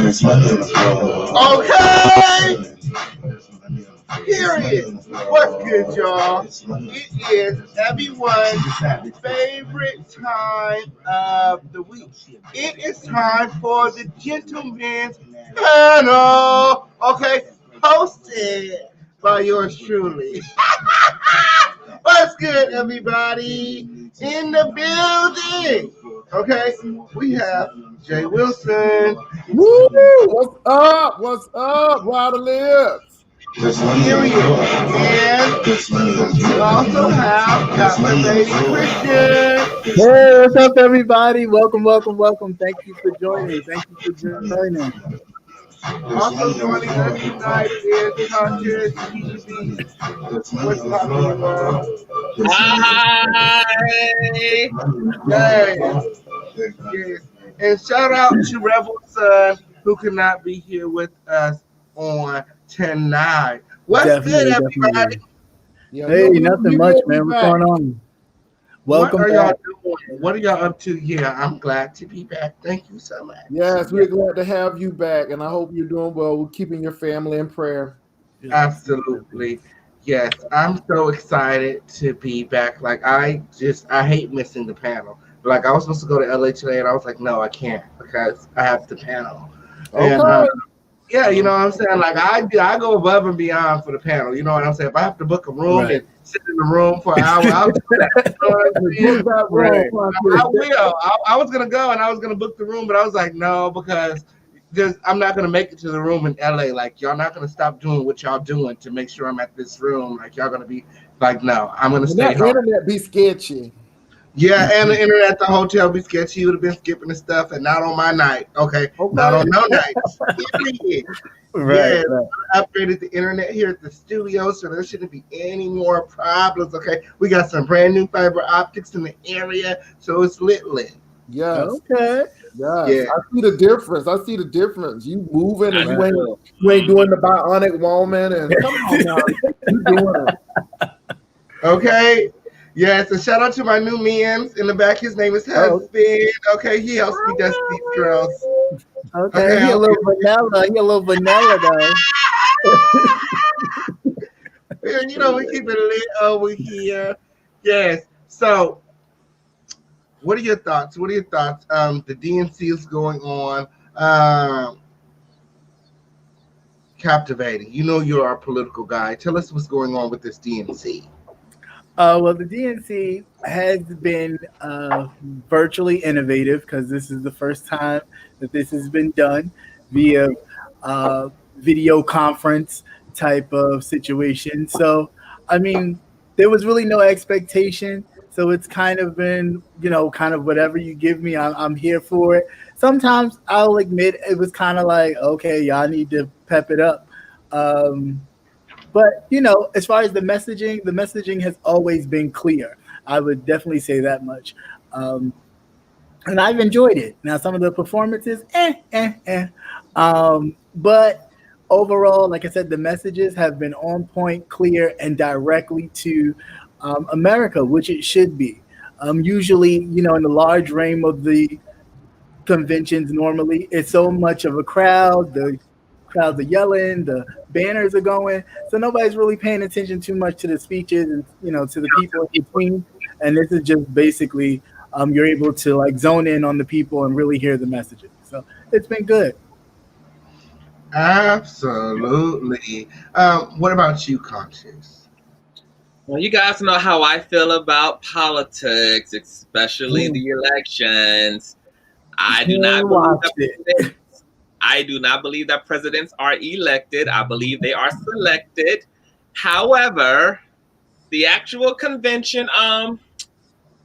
Okay. Period. What's good, y'all? It is everyone's favorite time of the week. It is time for the Gentleman's Panel. Okay, hosted by yours truly. What's good, everybody? In the building. Okay, we have Jay Wilson. Woo! What's up? What's up? How to live? Period. And we also have Dr. Lady Christian. Hey, what's up, everybody? Welcome. Thank you for joining. Also joining us tonight is Conscious TV. What's happening, love? Hi. Yes. And shout out to Rebel Son, who could not be here with us on tonight. What's good, everybody? Hey, nothing much, man. What's going on? Welcome. What are y'all doing? What are y'all up to here? I'm glad to be back. Thank you so much. Yes, we're glad to have you back, and I hope you're doing well. We're keeping your family in prayer. Absolutely. Yes, I'm so excited to be back. Like, I hate missing the panel. Like, I was supposed to go to LA today, and I was like, no, I can't because I have the panel. Okay. And, yeah, you know what I'm saying? Like, I go above and beyond for the panel. You know what I'm saying? If I have to book a room and sit in the room for an hour, I'll do that. You know what I'm saying? I will. I was going to go, and I was going to book the room, but I was like, no, because I'm not going to make it to the room in LA. Like, y'all not going to stop doing what y'all doing to make sure I'm at this room. Like, y'all going to be like, no, I'm going to stay home. The internet be sketchy. Yeah, and the internet at the hotel be sketchy. You would have been skipping the stuff, and not on my night. Okay. Not on no night. Right. I upgraded the internet here at the studio, so there shouldn't be any more problems. Okay, we got some brand new fiber optics in the area, so it's lit. Yes. Okay. Yes. Yeah. I see the difference. You moving and you ain't doing the bionic woman, and come on now, you doing it. Okay. Yes, and shout out to my new man in the back. His name is Husband. Okay, he helps me dust these girls. Okay, he a little vanilla though. You know, we keep it lit over here. Yes. So, what are your thoughts? The DNC is going on. Captivating. You know, you're our political guy. Tell us what's going on with this DNC. Well, the DNC has been virtually innovative because this is the first time that this has been done via video conference type of situation. So, I mean, there was really no expectation. So it's kind of been, kind of whatever you give me, I'm here for it. Sometimes I'll admit it was kind of like, okay, y'all need to pep it up. But, as far as the messaging has always been clear. I would definitely say that much. And I've enjoyed it. Now, some of the performances, but overall, like I said, the messages have been on point, clear, and directly to America, which it should be. Usually, in the large realm of the conventions, normally it's so much of a crowd. The crowds are yelling, the banners are going, so nobody's really paying attention too much to the speeches and to the people in between. And this is just basically you're able to like zone in on the people and really hear the messages. So it's been good. Absolutely. What about you, Conscious? Well, you guys know how I feel about politics, especially the elections. I do not believe that presidents are elected. I believe they are selected. However, the actual convention,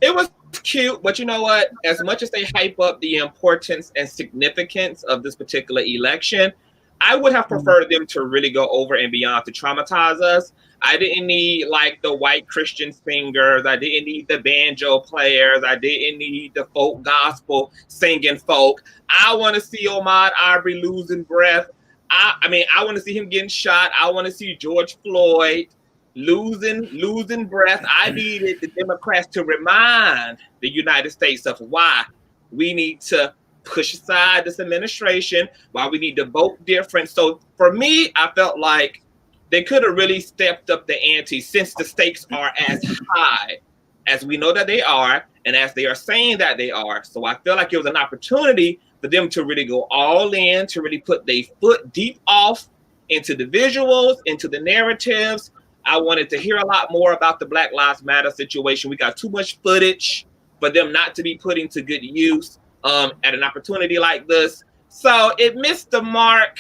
it was cute, but you know what? As much as they hype up the importance and significance of this particular election, I would have preferred them to really go over and beyond to traumatize us. I didn't need like the white Christian singers. I didn't need the banjo players. I didn't need the folk gospel singing folk. I want to see Ahmaud Arbery losing breath. I want to see him getting shot. I want to see George Floyd losing breath. I needed the Democrats to remind the United States of why we need to push aside this administration, why we need to vote different. So for me, I felt like they could have really stepped up the ante since the stakes are as high as we know that they are, and as they are saying that they are. So I feel like it was an opportunity for them to really go all in, to really put their foot deep off into the visuals, into the narratives. I wanted to hear a lot more about the Black Lives Matter situation. We got too much footage for them not to be putting to good use at an opportunity like this. So it missed the mark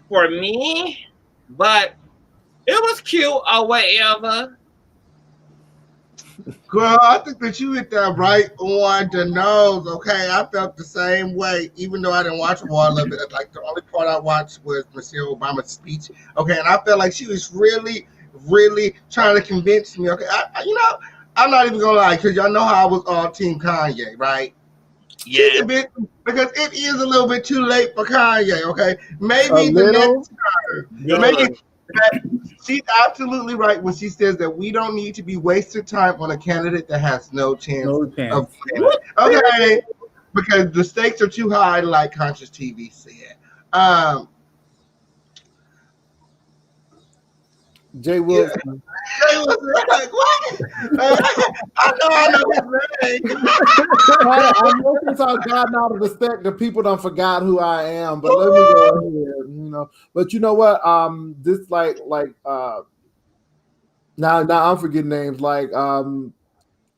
for me, but it was cute or whatever. Girl, I think that you hit that right on the nose. Okay, I felt the same way, even though I didn't watch all of it. Like the only part I watched was Michelle Obama's speech. Okay, and I felt like she was really, really trying to convince me. Okay, I'm not even gonna lie, because y'all know how I was all Team Kanye, right? Yeah. She's a bit, because it is a little bit too late for Kanye. Okay, maybe the next time, maybe. She's absolutely right when she says that we don't need to be wasting time on a candidate that has no chance. Of winning. Okay, because the stakes are too high, like Conscious TV said. Jay Wilson. Yeah. Jay Wilson, like, what? I know his name. I know since I've gotten out of the spec, the people done forgot who I am. But let me go ahead, But you know what? This now I'm forgetting names. Like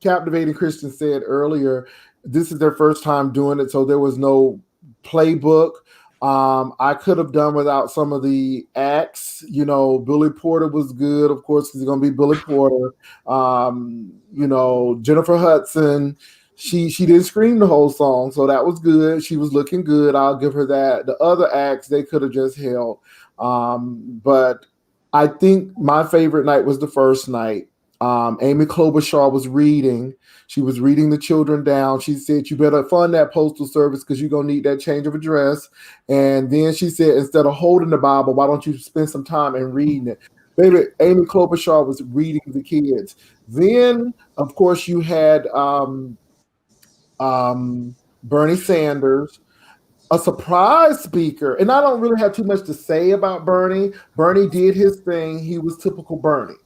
Captivating Christian said earlier, this is their first time doing it, so there was no playbook. I could have done without some of the acts. Billy Porter was good, of course, because he's going to be Billy Porter. Jennifer Hudson, she didn't scream the whole song, so that was good. She was looking good. I'll give her that. The other acts, they could have just held. But I think my favorite night was the first night. Amy Klobuchar was reading. She was reading the children down. She said, you better fund that postal service because you're going to need that change of address. And then she said, instead of holding the Bible, why don't you spend some time and reading it? Baby, Amy Klobuchar was reading the kids. Then, of course, you had Bernie Sanders, a surprise speaker. And I don't really have too much to say about Bernie. Bernie did his thing. He was typical Bernie.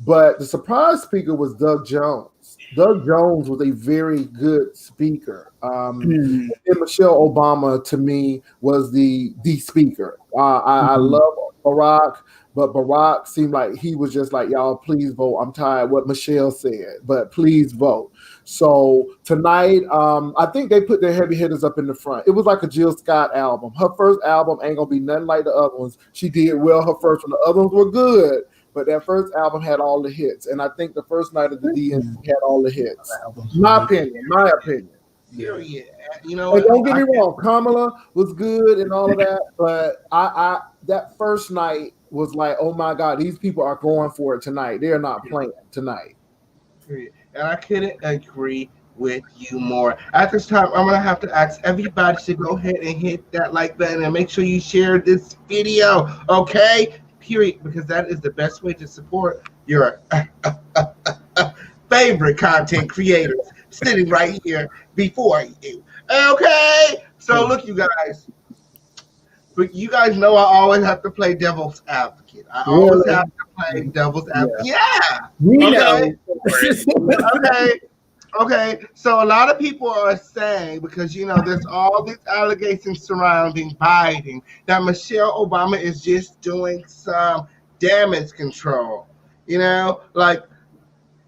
But the surprise speaker was Doug Jones. Doug Jones was a very good speaker. And Michelle Obama, to me, was the speaker. I love Barack, but Barack seemed like he was just like, y'all, please vote. I'm tired of what Michelle said, but please vote. So tonight, I think they put their heavy hitters up in the front. It was like a Jill Scott album. Her first album ain't going to be nothing like the other ones. She did well her first one. The other ones were good. But that first album had all the hits. And I think the first night of the DNC had all the hits. My opinion. Yeah. And don't get me wrong, Kamala was good and all of that. But I that first night was like, oh my God, these people are going for it tonight. They're not playing tonight. And I couldn't agree with you more. At this time, I'm gonna have to ask everybody to go ahead and hit that like button and make sure you share this video, okay? Period, because that is the best way to support your favorite content creators sitting right here before you. Okay, so look, you guys. But you guys know I always have to play devil's advocate. I always have to play devil's advocate. Yeah. Okay. So a lot of people are saying, because there's all these allegations surrounding Biden, that Michelle Obama is just doing some damage control. Like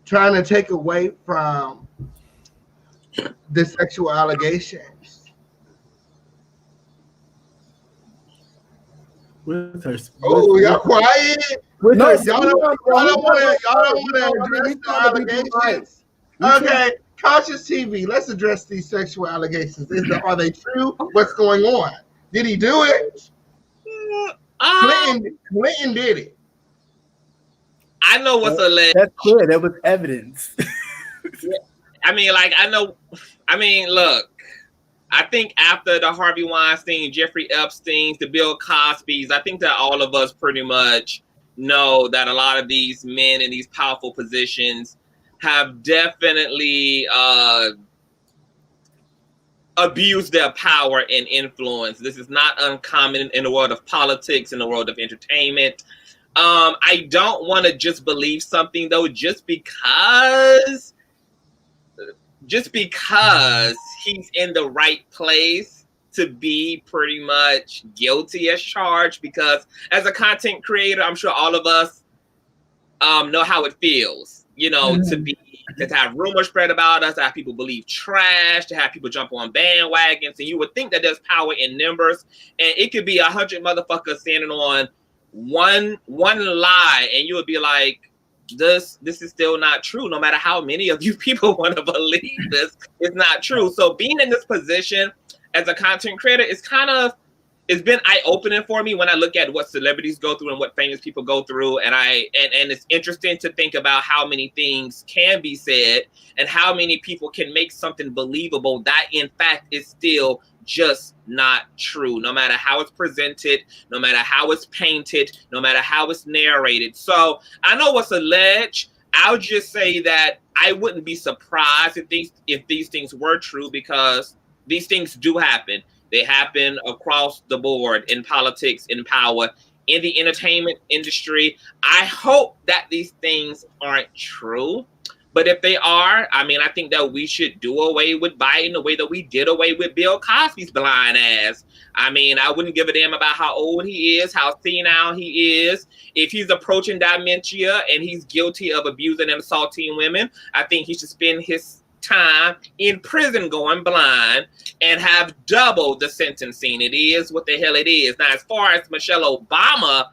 trying to take away from the sexual allegations. With her. Oh, y'all quiet? Y'all don't want to address the allegations. Okay, Conscious TV. Let's address these sexual allegations. Are they true? What's going on? Did he do it? Clinton did it. I know what's alleged. That's clear. There was evidence. Look. I think after the Harvey Weinstein, Jeffrey Epstein, the Bill Cosby's, I think that all of us pretty much know that a lot of these men in these powerful positions have definitely abuse their power and influence. This is not uncommon in the world of politics, in the world of entertainment. I don't want to just believe something though, just because he's in the right place to be pretty much guilty as charged. Because as a content creator, I'm sure all of us know how it feels, to have rumors spread about us, to have people believe trash, to have people jump on bandwagons. And you would think that there's power in numbers, and it could be 100 motherfuckers standing on one lie, and you would be like, this is still not true. No matter how many of you people want to believe this, it's not true. So being in this position as a content creator is it's been eye-opening for me when I look at what celebrities go through and what famous people go through. And it's interesting to think about how many things can be said and how many people can make something believable that in fact is still just not true, no matter how it's presented, no matter how it's painted, no matter how it's narrated. So I know what's alleged. I'll just say that I wouldn't be surprised if these things were true, because these things do happen. They happen across the board in politics, in power, in the entertainment industry. I hope that these things aren't true. But if they are, I think that we should do away with Biden the way that we did away with Bill Cosby's blind ass. I wouldn't give a damn about how old he is, how senile he is. If he's approaching dementia and he's guilty of abusing and assaulting women, I think he should spend his time in prison going blind and have double the sentencing. It is what the hell it is. Now, as far as Michelle Obama,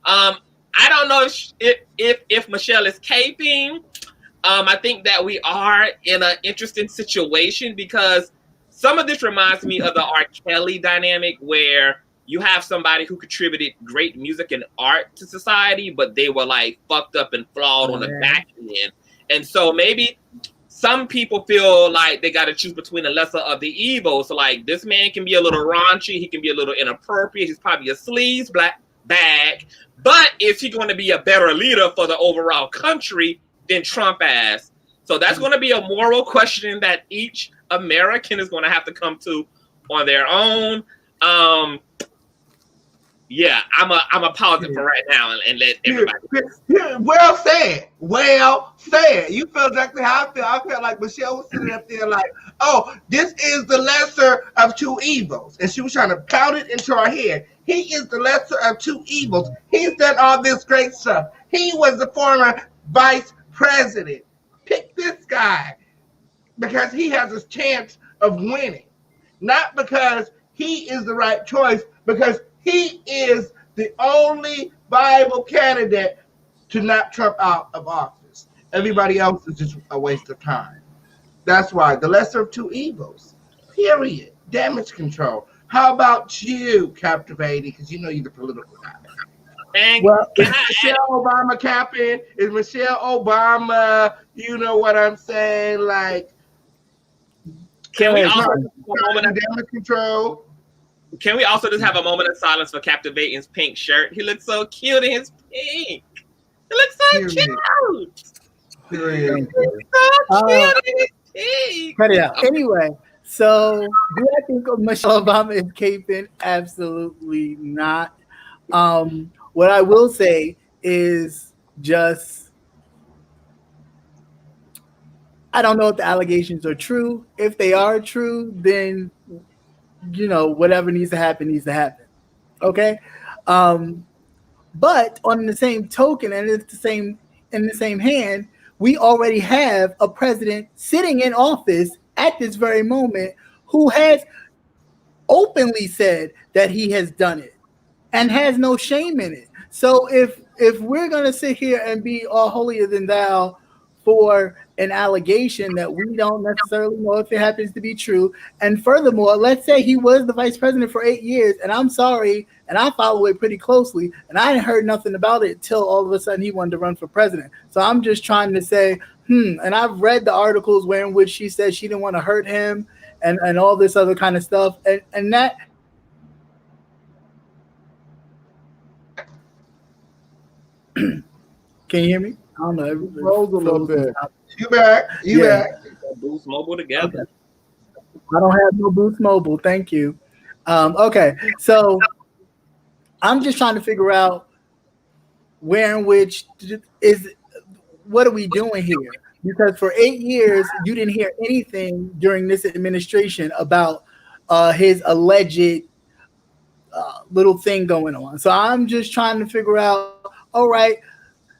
I don't know if Michelle is caping. I think that we are in an interesting situation, because some of this reminds me of the R. Kelly dynamic, where you have somebody who contributed great music and art to society, but they were like fucked up and flawed on the back end. And so maybe some people feel like they got to choose between the lesser of the evils. So like, this man can be a little raunchy, he can be a little inappropriate, he's probably a sleaze black bag, but is he going to be a better leader for the overall country than Trump ass? So that's going to be a moral question that each American is going to have to come to on their own. Yeah, I'm a pause it for right now and let everybody. Well said. Well said. You feel exactly how I feel. I felt like Michelle was sitting up there like, oh, this is the lesser of two evils. And she was trying to pound it into our head. He is the lesser of two evils. He's done all this great stuff. He was the former vice president. Pick this guy because he has a chance of winning. Not because he is the right choice, because he is the only viable candidate to knock Trump out of office. Everybody else is just a waste of time. That's why the lesser of two evils. Period. Damage control. How about you, Captivating? Because you know you're the political guy. And well, is Michelle Obama capping? Is Michelle Obama, you know what I'm saying? Like, can we also damage control? Can we also just have a moment of silence for Captivating's pink shirt? He looks so cute in his pink. He looks so cute. He looks so cute in his pink. Cut it out. Anyway, so do I think Michelle Obama is caping? Absolutely not. What I will say is just, I don't know if the allegations are true. If they are true, then, you know, whatever needs to happen, needs to happen. Okay? But on the same token, and it's in the same hand, we already have a president sitting in office at this very moment who has openly said that he has done it and has no shame in it. So if we're going to sit here and be all holier than thou for an allegation that we don't necessarily know if it happens to be true, and furthermore, let's say he was the vice president for 8 years, and I'm sorry, and I follow it pretty closely, and I didn't heard nothing about it till all of a sudden he wanted to run for president. So I'm just trying to say, and I've read the articles in which she said she didn't want to hurt him and all this other kind of stuff, and that. Can you hear me? I don't know. Froze a little bit. You back? You back? Boost Mobile together. I don't have no Boost Mobile. Thank you. Okay, so I'm just trying to figure out where in which is what are we doing here? Because for 8 years you didn't hear anything during this administration about his alleged little thing going on. So I'm just trying to figure out. All right,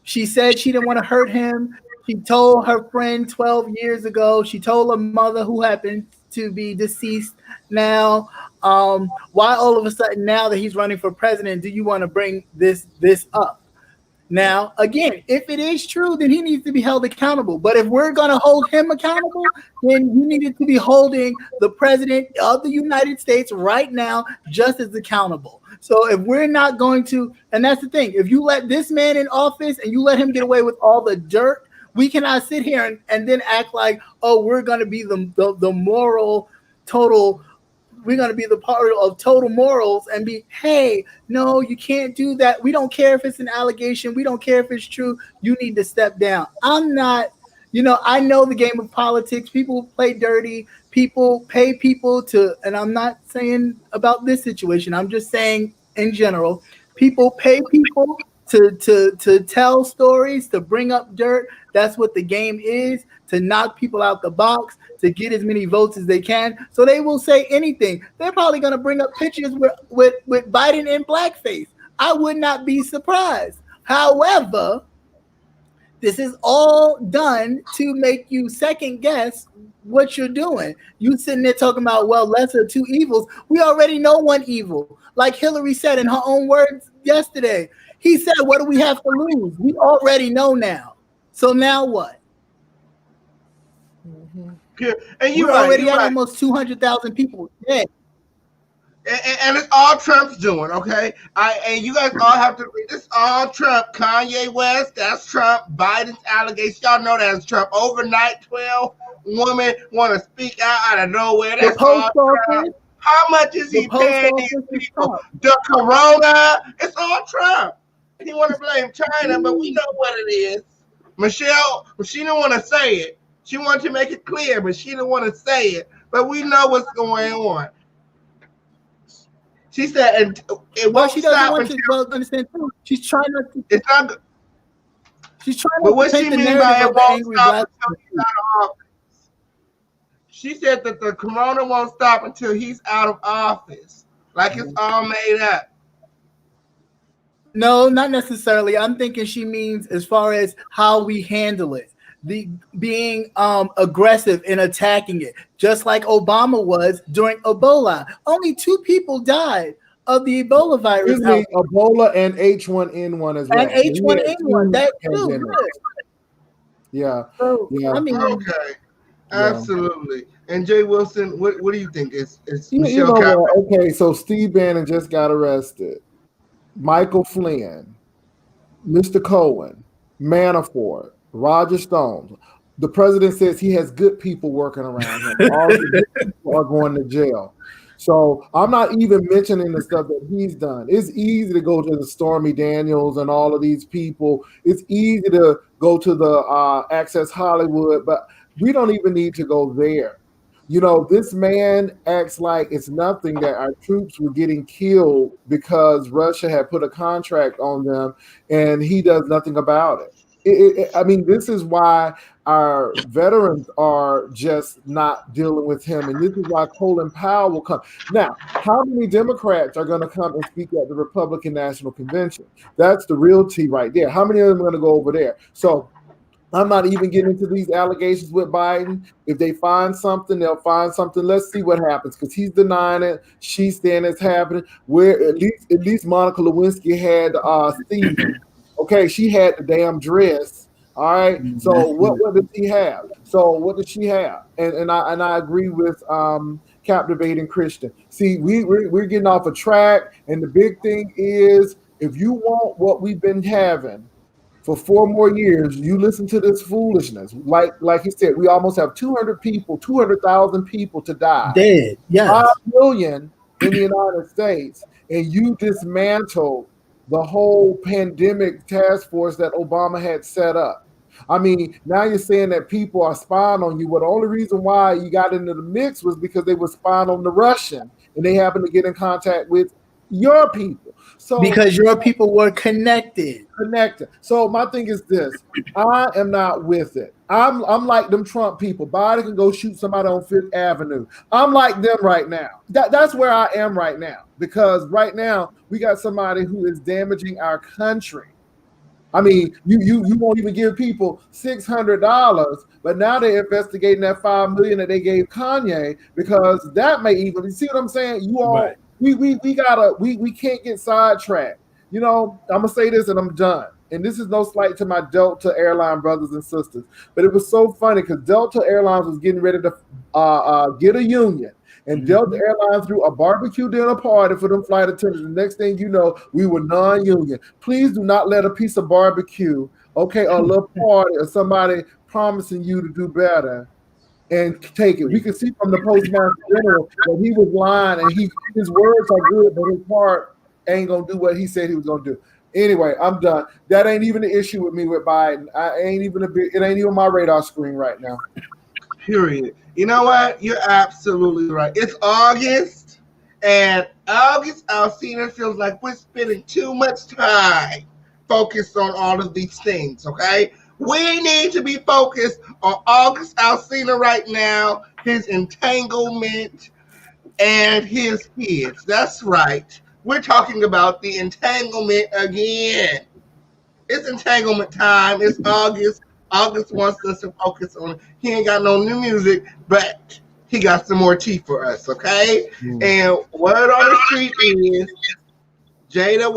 she said she didn't want to hurt him. She told her friend 12 years ago. She told her mother, who happened to be deceased now. Why all of a sudden, now that he's running for president, do you want to bring this up? Now, again, if it is true, then he needs to be held accountable. But if we're going to hold him accountable, then you needed to be holding the president of the United States right now just as accountable. So if we're not going to, and that's the thing, if you let this man in office and you let him get away with all the dirt, we cannot sit here and then act like, oh, we're going to be the moral total. We're going to be the part of total morals and be, hey, no, you can't do that. We don't care if it's an allegation. We don't care if it's true. You need to step down. I'm not, I know the game of politics. People play dirty. People pay people to, and I'm not saying about this situation. I'm just saying in general, people pay people to tell stories, to bring up dirt. That's what the game is, to knock people out the box, to get as many votes as they can. So they will say anything. They're probably going to bring up pictures with Biden in blackface. I would not be surprised. However, this is all done to make you second guess what you're doing. You sitting there talking about, well, lesser of two evils. We already know one evil. Like Hillary said in her own words yesterday, he said, what do we have to lose? We already know now. So now what? Yeah. And you already had almost 200,000 people dead. And it's all Trump's doing, okay? And you guys all have to read this. All Trump. Kanye West, that's Trump. Biden's allegation, y'all know that's Trump. Overnight, 12 women want to speak out of nowhere. That's all Trump. How much is he paying these people? The corona, it's all Trump. He want to blame China, but we know what it is. Michelle, she didn't want to say it. She wanted to make it clear, but she didn't want to say it. But we know what's going on. She said, and it won't she doesn't stop want until, to understand too. She's trying not to. It's not. She's trying but to what paint she the mean by narrative it of the won't angry stop black until he's out of office? She said that the corona won't stop until he's out of office. Like it's all made up. No, not necessarily. I'm thinking she means as far as how we handle it. The being aggressive in attacking it, just like Obama was during Ebola. Only 2 people died of the Ebola virus. Ebola and H1N1 as well. And H1N1. That too. Yeah. So, yeah. I mean, okay. Absolutely. And Jay Wilson, what do you think? Is Michelle okay, so Steve Bannon just got arrested. Michael Flynn, Mr. Cohen, Manafort, Roger Stone. The president says he has good people working around him. All the people are going to jail. So I'm not even mentioning the stuff that he's done. It's easy to go to the Stormy Daniels and all of these people. It's easy to go to the Access Hollywood, but we don't even need to go there. This man acts like it's nothing that our troops were getting killed because Russia had put a contract on them, and he does nothing about it. I mean, this is why our veterans are just not dealing with him, and this is why Colin Powell will come. Now, how many Democrats are going to come and speak at the Republican National Convention? That's the real tea right there. How many of them are going to go over there? So I'm not even getting into these allegations with Biden. If they find something, they'll find something. Let's see what happens, because he's denying it. She's saying it's happening. Where at least Monica Lewinsky had Stephen. Okay, she had the damn dress. All right. So what did he have? So what did she have? And I agree with Captivating Christian. See, we're getting off a track, and the big thing is, if you want what we've been having for 4 more years, you listen to this foolishness. Like he said, we almost have 200,000 people to die. Dead. Yes. 5 million in the United States, and you dismantled the whole pandemic task force that Obama had set up. I mean, now you're saying that people are spying on you. Well, the only reason why you got into the mix was because they were spying on the Russian and they happened to get in contact with your people. So because your people were connected. So my thing is this: I am not with it. I'm like them Trump people. Biden can go shoot somebody on Fifth Avenue. I'm like them right now. That's where I am right now, because right now we got somebody who is damaging our country. I mean, you won't even give people $600, but now they're investigating that $5 million that they gave Kanye, because that may even, you see what I'm saying? You all, right. we can't get sidetracked. You know, I'm gonna say this and I'm done. And this is no slight to my Delta airline brothers and sisters, but it was so funny because Delta Airlines was getting ready to get a union. And Delta Airlines threw a barbecue dinner party for them flight attendants. The next thing you know, we were non-union. Please do not let a piece of barbecue, okay, or a little party or somebody promising you to do better and take it. We can see from the Postmaster General that he was lying, and his words are good, but his heart ain't gonna do what he said he was gonna do. Anyway, I'm done. That ain't even an issue with me with Biden. It ain't even my radar screen right now. Period. You know what? You're absolutely right. It's August, and August Alsina feels like we're spending too much time focused on all of these things, okay? We need to be focused on August Alsina right now, his entanglement, and his kids. That's right. We're talking about the entanglement again. It's entanglement time. It's August. August wants us to focus on, he ain't got no new music, but he got some more tea for us, okay? And word on the street is Jada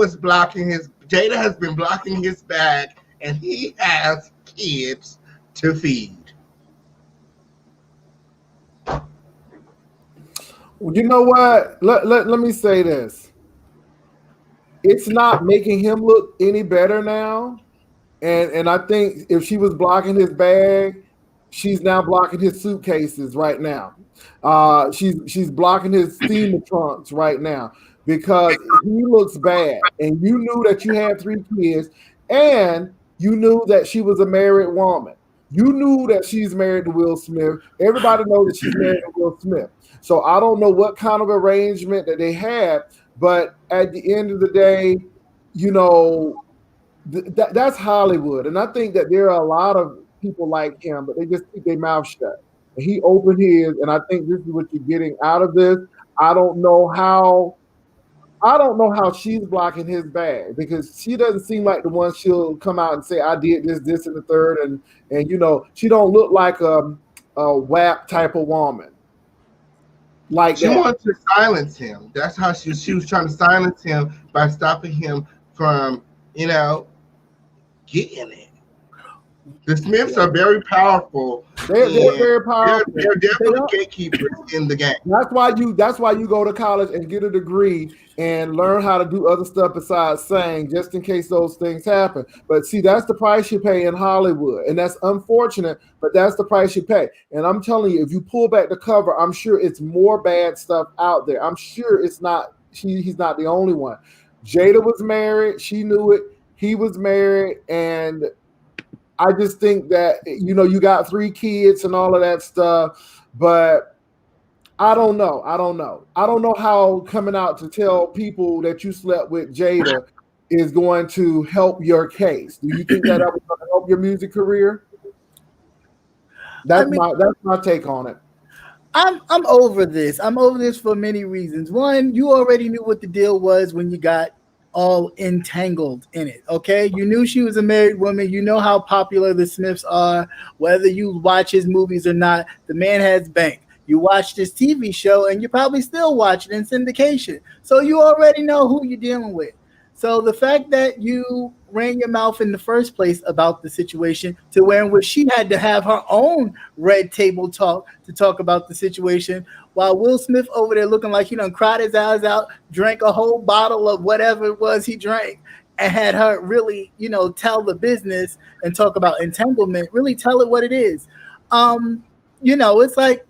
has been blocking his bag, and he has kids to feed. Well, you know what? Let me say this. It's not making him look any better now. And I think if she was blocking his bag, she's now blocking his suitcases right now. She's blocking his steamer trunks right now, because he looks bad. And you knew that you had 3 kids, and you knew that she was a married woman. You knew that she's married to Will Smith. Everybody knows that she's married to Will Smith. So I don't know what kind of arrangement that they had, but at the end of the day, you know, that's Hollywood. And I think that there are a lot of people like him, but they just keep their mouth shut. And he opened his, and I think this is what you're getting out of this. I don't know how she's blocking his bag, because she doesn't seem like the one she'll come out and say, I did this, and the third. And you know, she don't look like a WAP type of woman. Like she wants to silence him. That's how she was trying to silence him by stopping him from, you know, getting it. The Smiths are very powerful. They're very powerful. They're definitely gatekeepers in the game. That's why you go to college and get a degree and learn how to do other stuff besides sing, just in case those things happen. But see, that's the price you pay in Hollywood, and that's unfortunate, but that's the price you pay. And I'm telling you, if you pull back the cover, I'm sure it's more bad stuff out there. I'm sure it's not. He's not the only one. Jada was married. She knew it. He was married, and I just think that, you know, you got 3 kids and all of that stuff, but I don't know. I don't know how coming out to tell people that you slept with Jada is going to help your case. Do you think that was going to help your music career? That's my take on it. I'm over this. I'm over this for many reasons. One, you already knew what the deal was when you got all entangled in it. Okay, you knew she was a married woman. You know how popular the Smiths are, whether you watch his movies or not. The man has bank. You watch this TV show, and you probably still watch it in syndication, so you already know who you're dealing with. So the fact that you ran your mouth in the first place about the situation, to where in which she had to have her own red table talk to talk about the situation, while Will Smith over there looking like he done cried his eyes out, drank a whole bottle of whatever it was he drank, and had her really, you know, tell the business and talk about entanglement, really tell it what it is. You know, it's like,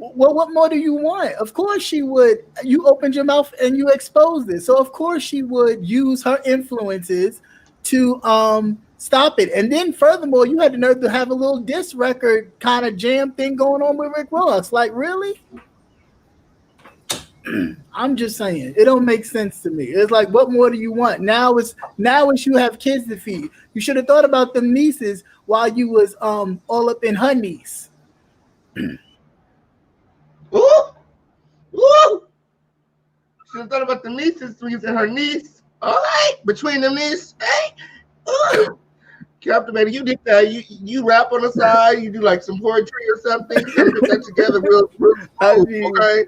well, what more do you want? Of course she would. You opened your mouth and you exposed it. So of course she would use her influences to Stop it. And then furthermore, you had the nerve to have a little diss record kind of jam thing going on with Rick Ross. Like, really? I'm just saying, it don't make sense to me. It's like, what more do you want? Now it's you have kids to feed. You should have thought about them nieces while you was all up in her niece. Ooh! Ooh! Should have thought about the nieces and her niece. All right, between them knees. Hey, ooh. Captivated. You did that. You rap on the side. You do like some poetry or something. You put that together real smooth, okay?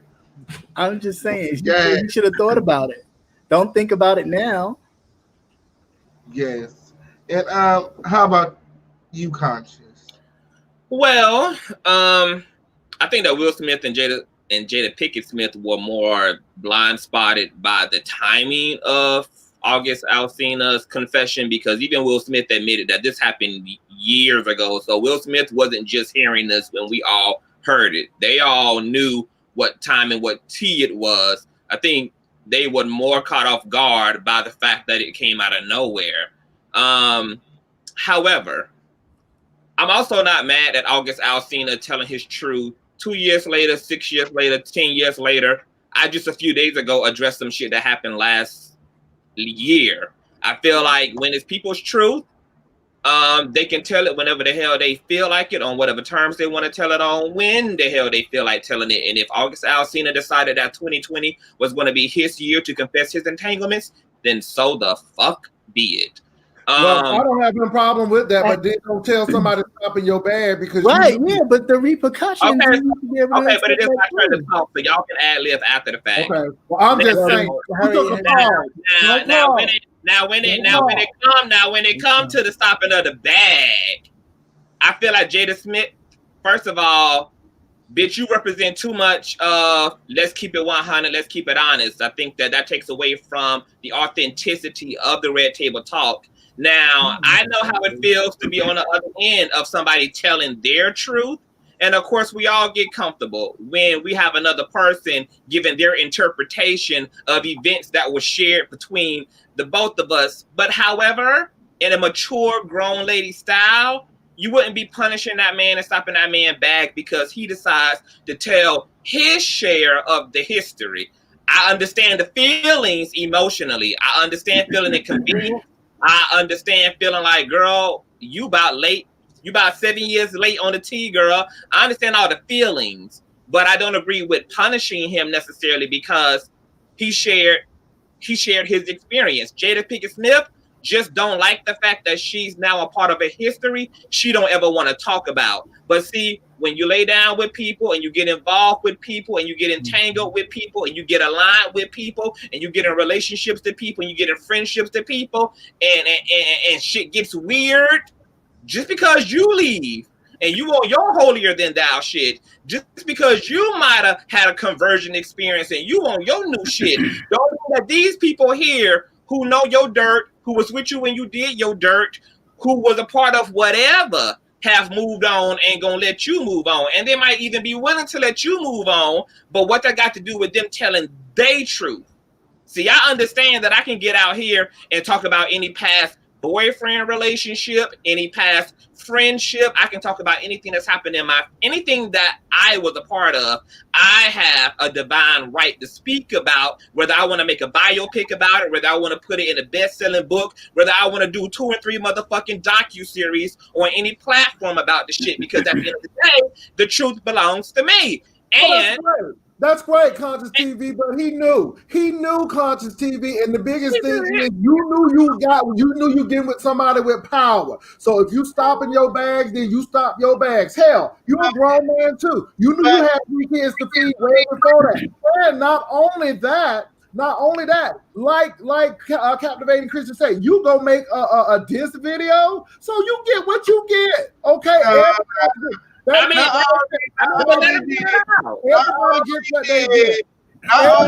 I'm just saying, you should have thought about it. Don't think about it now. Yes. And how about you, Conscious? Well, I think that Will Smith and Jada Pinkett Smith were more blind spotted by the timing of August Alsina's confession, because even Will Smith admitted that this happened years ago. So Will Smith wasn't just hearing this when we all heard it. They all knew what time and what tea it was. I think they were more caught off guard by the fact that it came out of nowhere. However, I'm also not mad at August Alsina telling his truth 2 years later, 6 years later, 10 years later. I just a few days ago addressed some shit that happened last year. I feel like when it's people's truth, they can tell it whenever the hell they feel like it, on whatever terms they want to tell it on, when the hell they feel like telling it. And if August Alsina decided that 2020 was going to be his year to confess his entanglements, then so the fuck be it. Well, I don't have no problem with that, but then don't tell somebody to stop in your bag because but the repercussions. Okay, but it is my turn to talk, so y'all can ad lib after the fact. Okay, well, I'm just saying. Now, when it comes to the stopping of the bag, I feel like Jada Smith. First of all, bitch, you represent too much of let's keep it 100, let's keep it honest. I think that takes away from the authenticity of the Red Table Talk. Now, I know how it feels to be on the other end of somebody telling their truth. And of course, we all get comfortable when we have another person giving their interpretation of events that were shared between the both of us. But however, in a mature, grown lady style, you wouldn't be punishing that man and stopping that man back because he decides to tell his share of the history. I understand the feelings emotionally. I understand feeling inconvenient. I understand feeling like, girl, you about late. You about 7 years late on the tea, girl. I understand all the feelings, but I don't agree with punishing him necessarily because he shared his experience. Jada Pinkett Smith just don't like the fact that she's now a part of a history she don't ever want to talk about. But see, when you lay down with people and you get involved with people and you get entangled with people and you get aligned with people and you get in relationships to people and you get in friendships to people and shit gets weird, just because you leave and you want your holier than thou shit, just because you might have had a conversion experience and you want your new shit, don't know that these people here who know your dirt, who was with you when you did your dirt, who was a part of whatever, have moved on and gonna let you move on. And they might even be willing to let you move on, but what that got to do with them telling their truth? See, I understand that I can get out here and talk about any past boyfriend relationship, any past friendship. I can talk about anything that's happened in anything that I was a part of. I have a divine right to speak about, whether I want to make a biopic about it, whether I want to put it in a best-selling book, whether I want to do 2 and 3 motherfucking docuseries on any platform about the shit, because at the end of the day, the truth belongs to me. And that's great, Conscious TV, but he knew Conscious TV, and the biggest thing is you knew you getting with somebody with power. So if you stop in your bags, then you stop your bags. Hell, you a grown man too. You knew you had 3 kids to feed way before that. And not only that, like Captivating Christian say, you go make a diss video, so you get what you get. Okay. Everybody gets what they get. I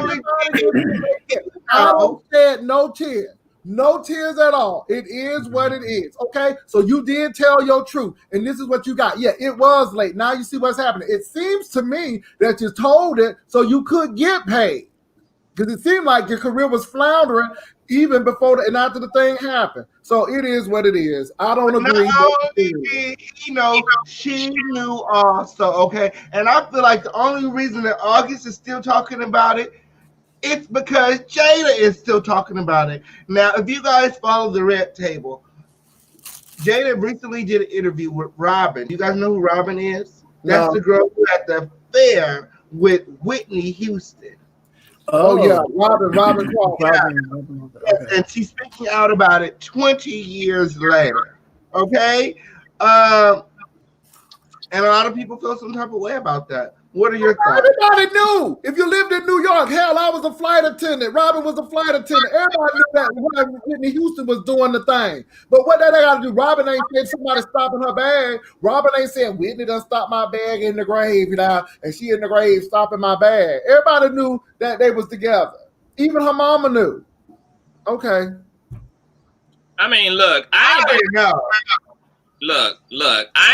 don't shed no tears. No tears at all. It is what it is. Okay. So you did tell your truth. And this is what you got. Yeah, it was late. Now you see what's happening. It seems to me that you told it so you could get paid. Because it seemed like your career was floundering even before and after the thing happened. So it is what it is. I don't agree. Not only did he know, she knew also, okay? And I feel like the only reason that August is still talking about it, it's because Jada is still talking about it. Now, if you guys follow the Red Table, Jada recently did an interview with Robin. You guys know who Robin is? That's the girl who at the fair with Whitney Houston. Oh yeah, Robin Crawford. Okay. And she's speaking out about it 20 years later. Okay? And a lot of people feel some type of way about that. What are your thoughts? Everybody knew. If you lived in New York, hell, I was a flight attendant. Robin was a flight attendant. Everybody knew that when Whitney Houston was doing the thing. But what that got to do? Robin ain't saying somebody stopping her bag. Robin ain't saying Whitney done stopped my bag in the grave, and she in the grave stopping my bag. Everybody knew that they was together. Even her mama knew. Okay. I mean, look, I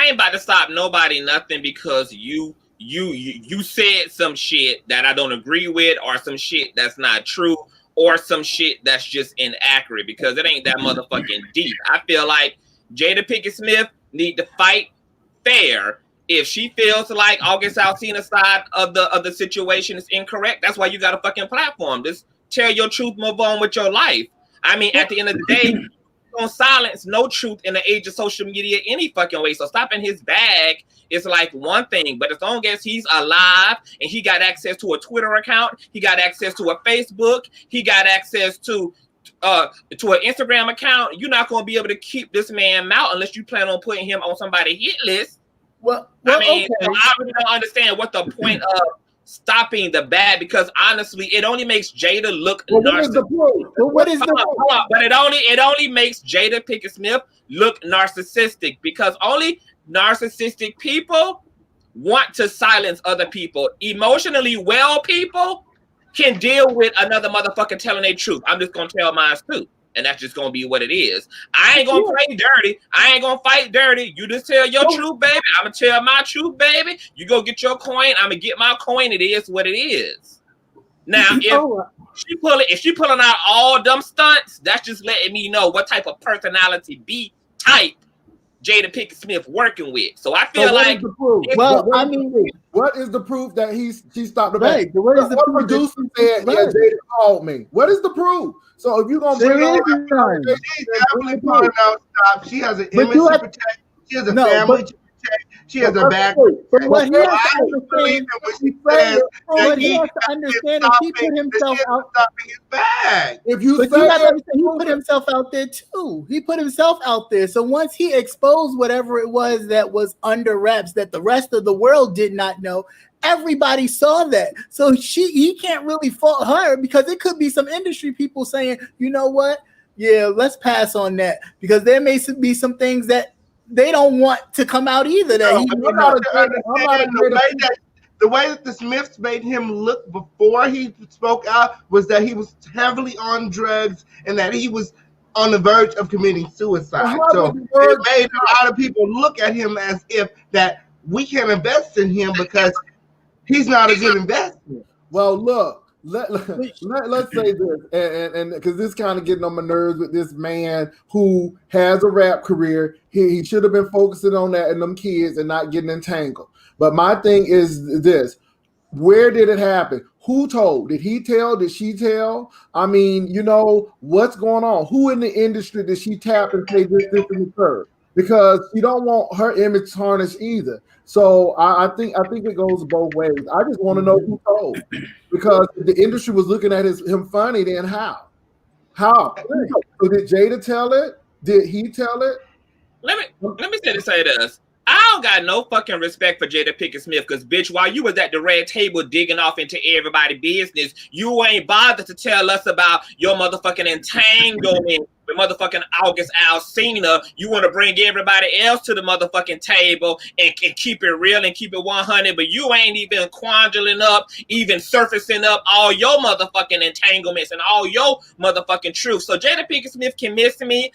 ain't about to stop nobody nothing because you said some shit that I don't agree with, or some shit that's not true, or some shit that's just inaccurate, because it ain't that motherfucking deep. I feel like Jada Pinkett Smith need to fight fair. If she feels like August Alsina's side of the situation is incorrect, that's why you got a fucking platform. Just tell your truth, move on with your life. I mean, at the end of the day, on silence, no truth in the age of social media any fucking way. So stopping his bag is like one thing, but as long as he's alive and he got access to a Twitter account, he got access to a Facebook, he got access to an Instagram account, you're not going to be able to keep this man out unless you plan on putting him on somebody's hit list. Well, I mean, okay. so I really don't understand what the point of stopping the bad, because honestly, it only makes Jada look narcissistic. But it only makes Jada Pinkett Smith look narcissistic, because only narcissistic people want to silence other people. Emotionally well people can deal with another motherfucker telling their truth. I'm just gonna tell mine too. And that's just gonna be what it is. I ain't gonna play dirty. I ain't gonna fight dirty. You just tell your truth, baby. I'm gonna tell my truth, baby. You go get your coin. I'm gonna get my coin. It is what it is. Now, if she pulling out all dumb stunts, that's just letting me know what type of personality B type Jada Pinkett Smith working with. So I feel like, what is the proof that she stopped the bag? What is the proof? Producer said, yeah, Jada called me. What is the proof? So if you're gonna bring on, she's definitely pulling out stop. She has an image to protect. She has a family to protect. She has a back. But what he has to understand is he put himself out. His bag. If you he put himself out there too. He put himself out there. So once he exposed whatever it was that was under wraps that the rest of the world did not know, everybody saw that. So he can't really fault her, because it could be some industry people saying, you know what? Yeah, let's pass on that, because there may be some things that they don't want to come out either. The way that the Smiths made him look before he spoke out was that he was heavily on drugs and that he was on the verge of committing suicide. So it made a lot of people look at him as if that we can't invest in him because he's not a good investment. Well, look. Let's say this, and because this kind of getting on my nerves with this man who has a rap career. He should have been focusing on that and them kids and not getting entangled. But my thing is this: where did it happen? Who told? Did he tell? Did she tell? I mean, what's going on? Who in the industry did she tap and say this and the Because you don't want her image tarnished either. So I think it goes both ways. I just want to know who told, because if the industry was looking at him funny, then how? How? So did Jada tell it? Did he tell it? Let me say this. I don't got no fucking respect for Jada Pinkett Smith, because bitch, while you was at the Red Table digging off into everybody's business, you ain't bothered to tell us about your motherfucking entanglement with motherfucking August Alsina. You want to bring everybody else to the motherfucking table and keep it real and keep it 100, but you ain't even quandling up, even surfacing up all your motherfucking entanglements and all your motherfucking truth. So Jada Pinkett Smith can miss me.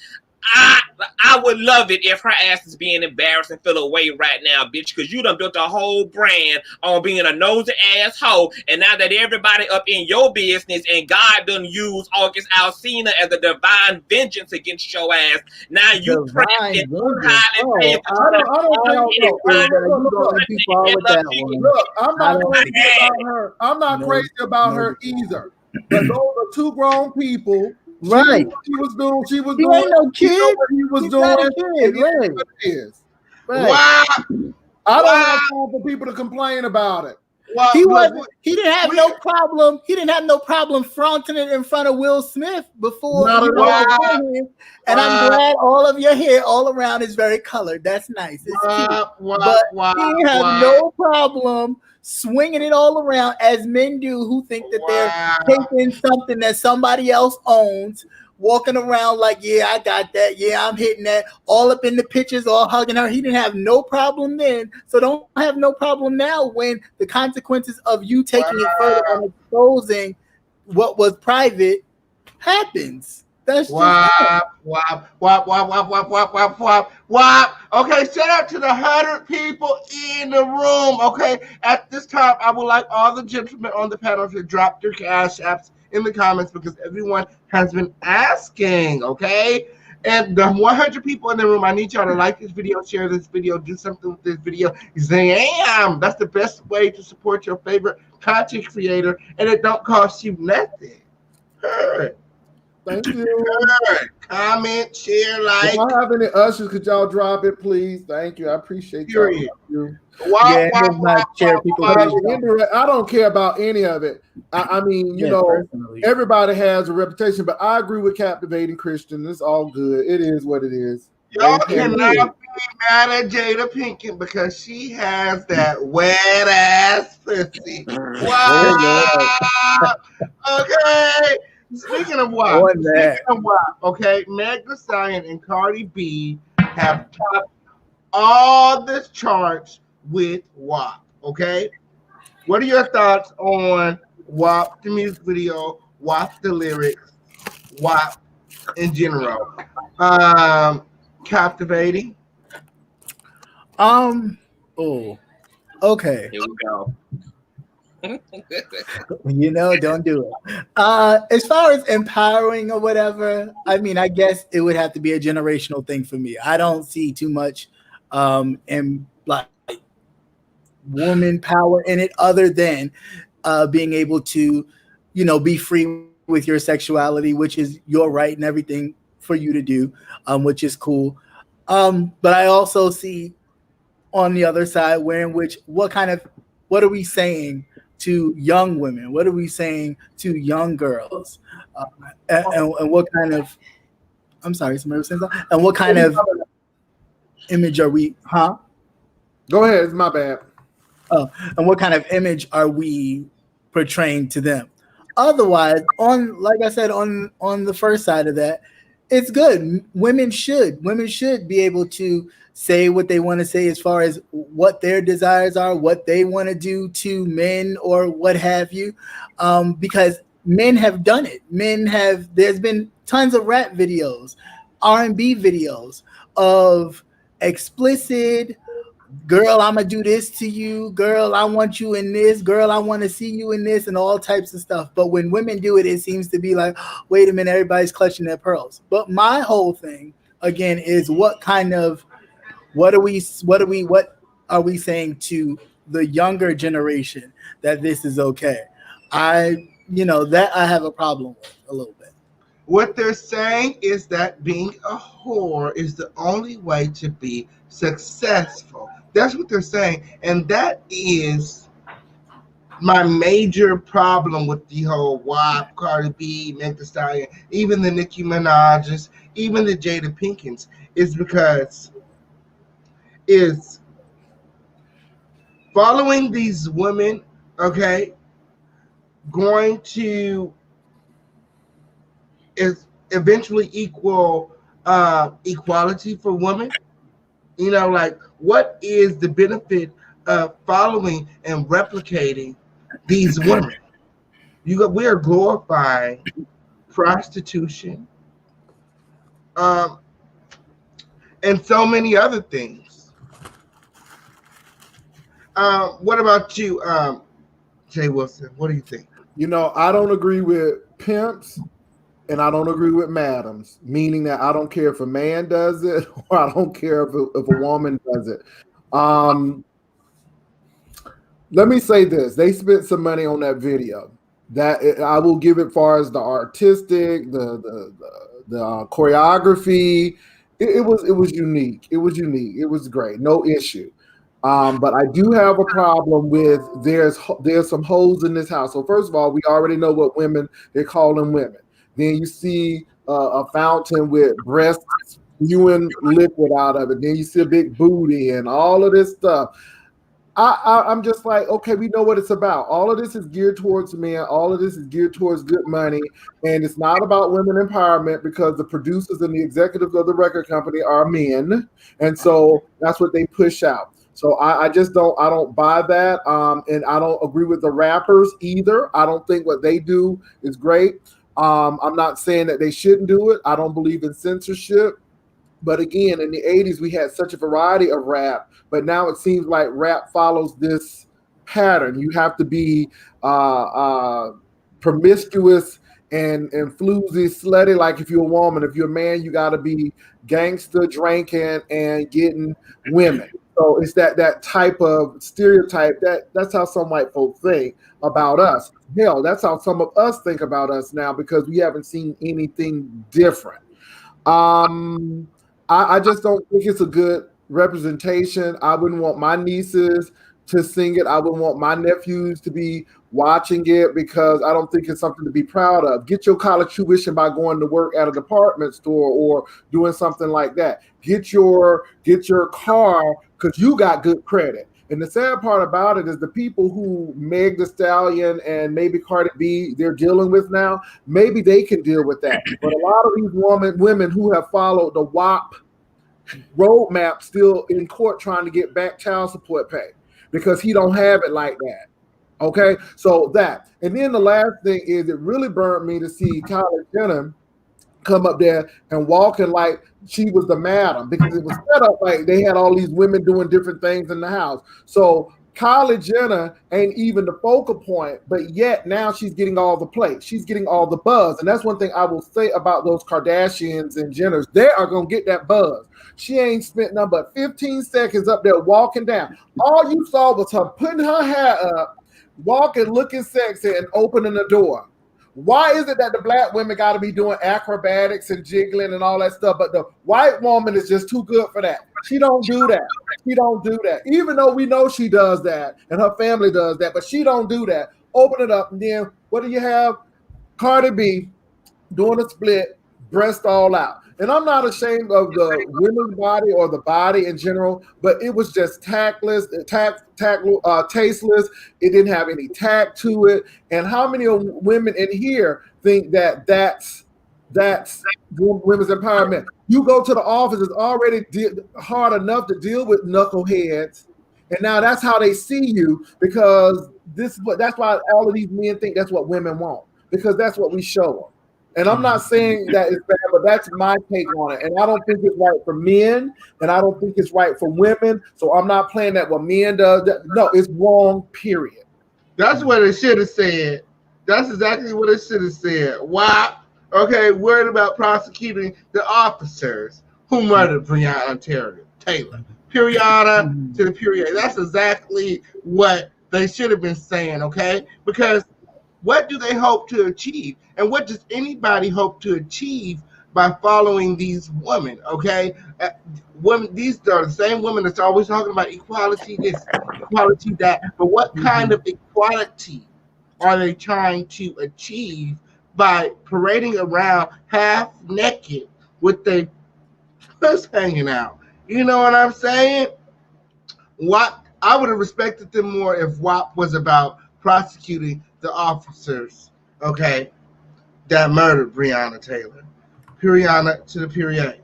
I would love it if her ass is being embarrassed and feel away right now, bitch, because you done built a whole brand on being a nosy asshole. And now that everybody up in your business and God done use August Alsina as a divine vengeance against your ass, now you Divine vengeance. Look, I'm not crazy about her. I'm not crazy about her either. But those are two grown people. Right. She was doing. He ain't no kid. What he was He's doing. not a kid, right? What it is. Right. Wow. I don't have time for people to complain about it. Well, he didn't have no problem. He didn't have no problem fronting it in front of Will Smith before. Not at all. And I'm glad all of your hair all around is very colored. That's nice. It's cute. But he didn't have no problem swinging it all around as men do who think that they're taking something that somebody else owns, walking around like, yeah, I got that. Yeah, I'm hitting that. All up in the pictures, all hugging her. He didn't have no problem then. So don't have no problem now when the consequences of you taking it further and exposing what was private happens. That's just Okay, shout out to the 100 people in the room. Okay, at this time, I would like all the gentlemen on the panel to drop their cash apps in the comments because everyone has been asking. Okay, and the 100 people in the room, I need y'all to like this video, share this video, do something with this video. Damn, that's the best way to support your favorite content creator, and it don't cost you nothing. Heard. Thank you. Comment, share, like. If I have any ushers, could y'all drop it, please? Thank you. I appreciate you. I don't care about any of it. I mean, you know, everybody has a reputation, but I agree with Captivating Christian. It's all good. It is what it is. Y'all cannot be mad at Jada Pinkett because she has that wet ass pussy. Wow. Okay. Speaking of WAP, okay, Meg Thee Stallion and Cardi B have topped all the charts with WAP, okay? What are your thoughts on WAP, the music video, WAP, the lyrics, WAP in general? Captivating? Okay. Here we go. You know, don't do it. As far as empowering or whatever, I mean, I guess it would have to be a generational thing for me. I don't see too much in like woman power in it other than being able to, you know, be free with your sexuality, which is your right and everything for you to do, which is cool. But I also see on the other side what are we saying to young women? What are we saying to young girls? And what kind of, I'm sorry, somebody was saying something? And what kind of image are we, Go ahead, it's my bad. And what kind of image are we portraying to them? Otherwise, like I said, on the first side of that, it's good. Women should be able to say what they want to say as far as what their desires are, what they want to do to men or what have you, because men have done it. There's been tons of rap videos, R&B videos of explicit, girl, I'm going to do this to you, girl, I want you in this, girl, I want to see you in this, and all types of stuff. But when women do it, it seems to be like, wait a minute, everybody's clutching their pearls. But my whole thing, again, is what are we saying to the younger generation that this is okay? I have a problem with a little bit. What they're saying is that being a whore is the only way to be successful. That's what they're saying. And that is my major problem with the whole WAP, Cardi B, Meg Thee Stallion, even the Nicki Minaj's, even the Jada Pinkett's, is because is following these women, okay, going to is eventually equal equality for women? You know, like, what is the benefit of following and replicating these women? We are glorifying prostitution, and so many other things. What about you, Jay Wilson? What do you think? You know, I don't agree with pimps and I don't agree with madams, meaning that I don't care if a man does it or I don't care if a woman does it. Let me say this. They spent some money on that video. That I will give it far as the artistic, the choreography. It was unique. It was unique. It was great. No issue. But I do have a problem with there's some holes in this house. So first of all, we already know what women they're calling women. Then you see a fountain with breasts spewing liquid out of it. Then you see a big booty and all of this stuff. I'm just like, okay, we know what it's about. All of this is geared towards men. All of this is geared towards good money. And it's not about women empowerment because the producers and the executives of the record company are men. And so that's what they push out. So I don't buy that. And I don't agree with the rappers either. I don't think what they do is great. I'm not saying that they shouldn't do it. I don't believe in censorship. But again, in the 80s, we had such a variety of rap, but now it seems like rap follows this pattern. You have to be promiscuous and floozy, slutty. Like if you're a woman, if you're a man, you got to be gangster, drinking, and getting women. So it's that type of stereotype. That's how some white folks think about us. Hell, that's how some of us think about us now because we haven't seen anything different. I just don't think it's a good representation. I wouldn't want my nieces to sing it. I wouldn't want my nephews to be watching it because I don't think it's something to be proud of. Get your college tuition by going to work at a department store or doing something like that. Get your car because you got good credit. And the sad part about it is the people who Meg Thee Stallion and maybe Cardi B they're dealing with now, maybe they can deal with that. But a lot of these women who have followed the WAP roadmap still in court trying to get back child support pay because he don't have it like that. Okay, so that. And then the last thing is it really burned me to see Kylie Jenner come up there and walking like she was the madam because it was set up like they had all these women doing different things in the house. So Kylie Jenner ain't even the focal point, but yet now she's getting all the play. She's getting all the buzz. And that's one thing I will say about those Kardashians and Jenners. They are going to get that buzz. She ain't spent nothing but 15 seconds up there walking down. All you saw was her putting her hair up, walking, looking sexy, and opening the door. Why is it that the black women got to be doing acrobatics and jiggling and all that stuff, but the white woman is just too good for that? She don't do that. She don't do that. Even though we know she does that and her family does that, but she don't do that. Open it up, and then what do you have? Cardi B doing a split, breast all out. And I'm not ashamed of the women's body or the body in general, but it was just tasteless. It didn't have any tact to it. And how many women in here think that that's women's empowerment? You go to the office, it's already hard enough to deal with knuckleheads. And now that's how they see you because that's why all of these men think that's what women want because that's what we show them. And I'm not saying that it's bad, but that's my take on it. And I don't think it's right for men, and I don't think it's right for women. So I'm not playing that what men does. No, it's wrong, period. That's what it should have said. That's exactly what it should have said. Why? Okay, worried about prosecuting the officers who murdered Breonna Taylor. Periana to the period. That's exactly what they should have been saying, okay? Because what do they hope to achieve? And what does anybody hope to achieve by following these women, okay? These are the same women that's always talking about equality this, equality that. But what kind of equality are they trying to achieve by parading around half naked with their puss hanging out? You know what I'm saying? What I would have respected them more if WAP was about prosecuting the officers, okay, that murdered Breonna Taylor. Periana to the period.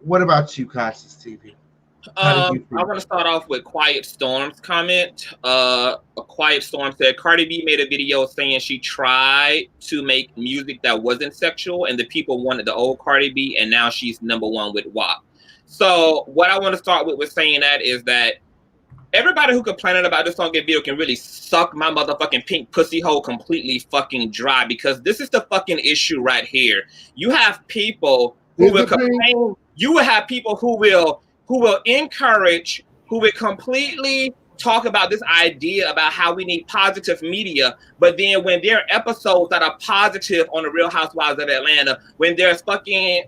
What about you, Conscious TV? How did you I want to start off with Quiet Storm's comment. A Quiet Storm said Cardi B made a video saying she tried to make music that wasn't sexual, and the people wanted the old Cardi B, and now she's #1 with WAP. So what I want to start with saying that is that everybody who complaining about this song and video can really suck my motherfucking pink pussy hole completely fucking dry, because this is the fucking issue right here. You have people who will complain. You will have people who will encourage, who will completely talk about this idea about how we need positive media, but then when there are episodes that are positive on the Real Housewives of Atlanta, when there's fucking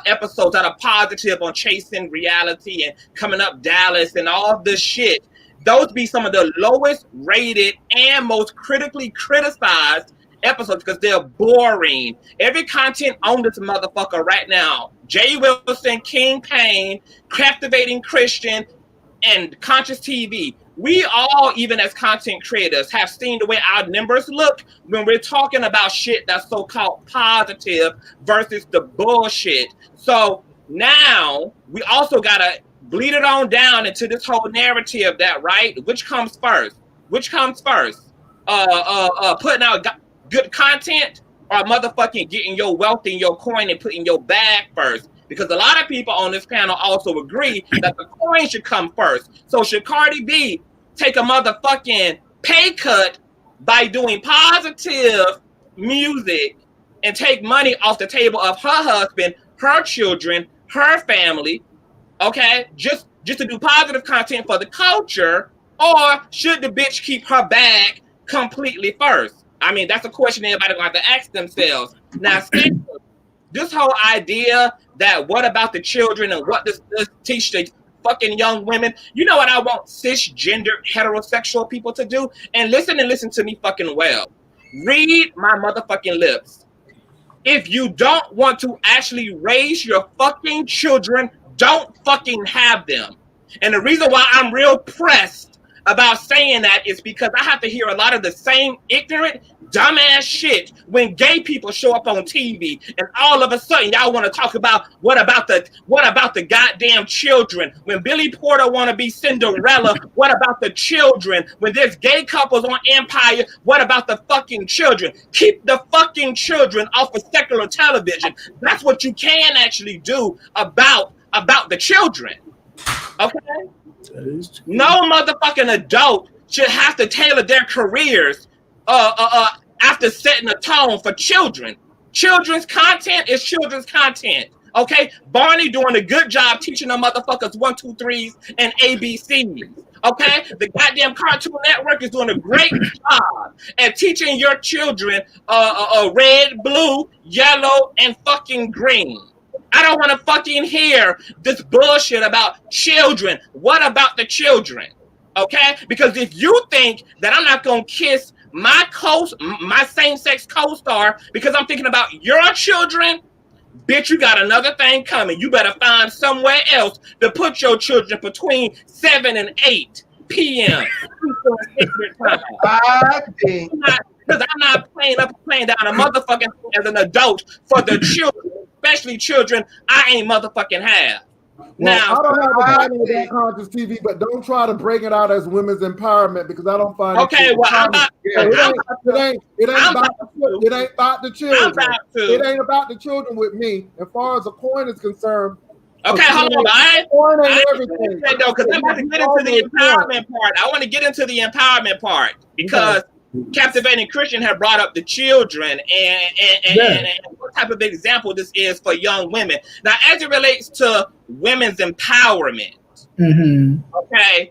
episodes that are positive on Chasing Reality and Coming Up Dallas and all this shit, those be some of the lowest rated and most critically criticized episodes because they're boring. Every content on this motherfucker right now, Jay Wilson, King Payne, Captivating Christian, and Conscious TV, we all, even as content creators, have seen the way our numbers look when we're talking about shit that's so-called positive versus the bullshit. So now we also gotta bleed it on down into this whole narrative that, right, which comes first? Putting out good content, or motherfucking getting your wealth in your coin and putting your bag first? Because a lot of people on this panel also agree that the coin should come first. So should Cardi B take a motherfucking pay cut by doing positive music and take money off the table of her husband, her children, her family, okay, just to do positive content for the culture? Or should the bitch keep her bag completely first? I mean, that's a question everybody going to have to ask themselves. Now, this whole idea that what about the children and what does this teach the fucking young women? You know what I want cisgender heterosexual people to do? And listen to me fucking well. Read my motherfucking lips. If you don't want to actually raise your fucking children, don't fucking have them. And the reason why I'm real pressed about saying that is because I have to hear a lot of the same ignorant, dumbass shit when gay people show up on TV, and all of a sudden y'all want to talk about what about the goddamn children? When Billy Porter want to be Cinderella, what about the children? When there's gay couples on Empire, what about the fucking children? Keep the fucking children off of secular television. That's what you can actually do about the children. Okay? No motherfucking adult should have to tailor their careers after setting a tone for children. Children's content is children's content. Okay? Barney doing a good job teaching them motherfuckers 1, 2, 3s and ABCs. Okay? The goddamn Cartoon Network is doing a great job at teaching your children red, blue, yellow, and fucking green. I don't want to fucking hear this bullshit about children. What about the children? Okay? Because if you think that I'm not going to kiss my same-sex co-star because I'm thinking about your children, bitch, you got another thing coming. You better find somewhere else to put your children between 7 and 8 p.m. I think Because I'm not playing down a motherfucking as an adult for the children, especially children I ain't motherfucking have. Well, Now, I don't have a problem with that conscious TV, but don't try to bring it out as women's empowerment because I don't find okay, well, I'm not. it ain't about the children. It ain't about the children with me. As far as the coin is concerned. Okay, hold on. I everything. Though, because I'm about to get into the empowerment part. I want to get into the empowerment part because Captivating Christian had brought up the children and what type of example this is for young women. Now, as it relates to women's empowerment, okay,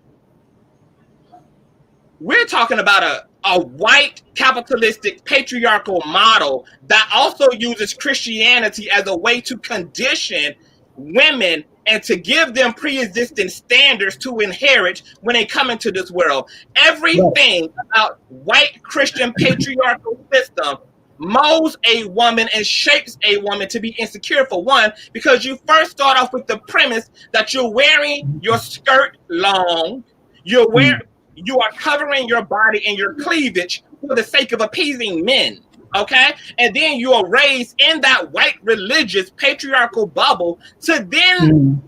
we're talking about a white capitalistic patriarchal model that also uses Christianity as a way to condition women and to give them pre-existing standards to inherit when they come into this world. Everything about white Christian patriarchal system molds a woman and shapes a woman to be insecure, for one, because you first start off with the premise that you're wearing your skirt long, you are covering your body and your cleavage for the sake of appeasing men. Okay, and then you are raised in that white religious patriarchal bubble to then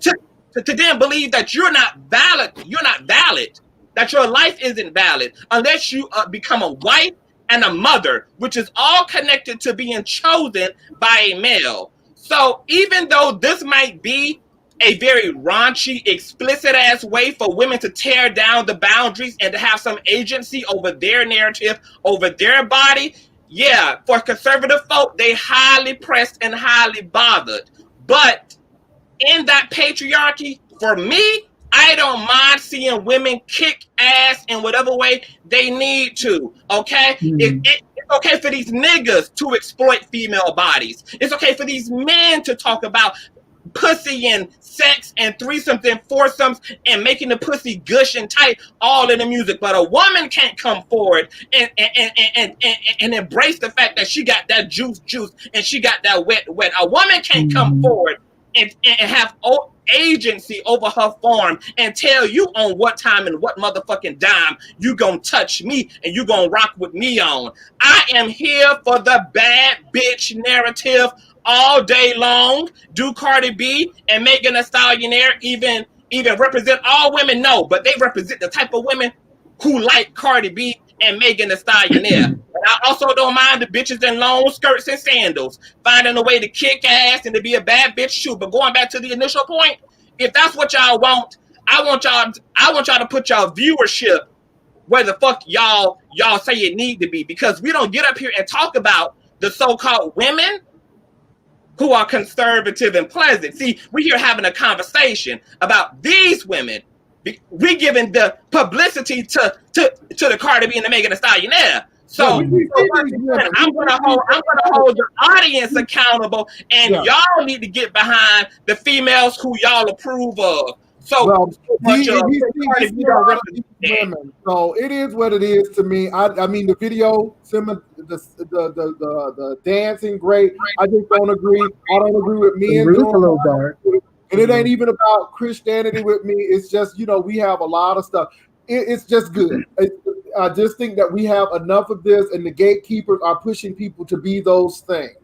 to then believe that you're not valid, that your life isn't valid unless you become a wife and a mother, which is all connected to being chosen by a male. So even though this might be a very raunchy, explicit ass way for women to tear down the boundaries and to have some agency over their narrative, over their body, yeah, for conservative folk, they highly pressed and highly bothered. But in that patriarchy, for me, I don't mind seeing women kick ass in whatever way they need to. Okay, it's okay for these niggas to exploit female bodies. It's okay for these men to talk about pussy and sex and threesomes and foursomes and making the pussy gush and tight all in the music. But a woman can't come forward and embrace the fact that she got that juice and she got that wet. A woman can't come forward and have agency over her form and tell you on what time and what motherfucking dime you gonna touch me and you gonna rock with me on. I am here for the bad bitch narrative all day long. Do Cardi B and Megan Thee Stallion even represent all women? No, but they represent the type of women who like Cardi B and Megan Thee Stallion. And I also don't mind the bitches in long skirts and sandals finding a way to kick ass and to be a bad bitch too. But going back to the initial point, if that's what y'all want, I want y'all to put y'all viewership where the fuck y'all say it need to be, because we don't get up here and talk about the so-called women who are conservative and pleasant. See, we're here having a conversation about these women. We're giving the publicity to the Cardi B and the Megan Thee Stallion. So I'm gonna hold the audience accountable, and y'all need to get behind the females who y'all approve of. So, so it is what it is to me. I mean, the video, the dancing, great. I just don't agree. I don't agree with men. A little dark. And it ain't even about Christianity with me. It's just, we have a lot of stuff. It's just good. I just think that we have enough of this, and the gatekeepers are pushing people to be those things.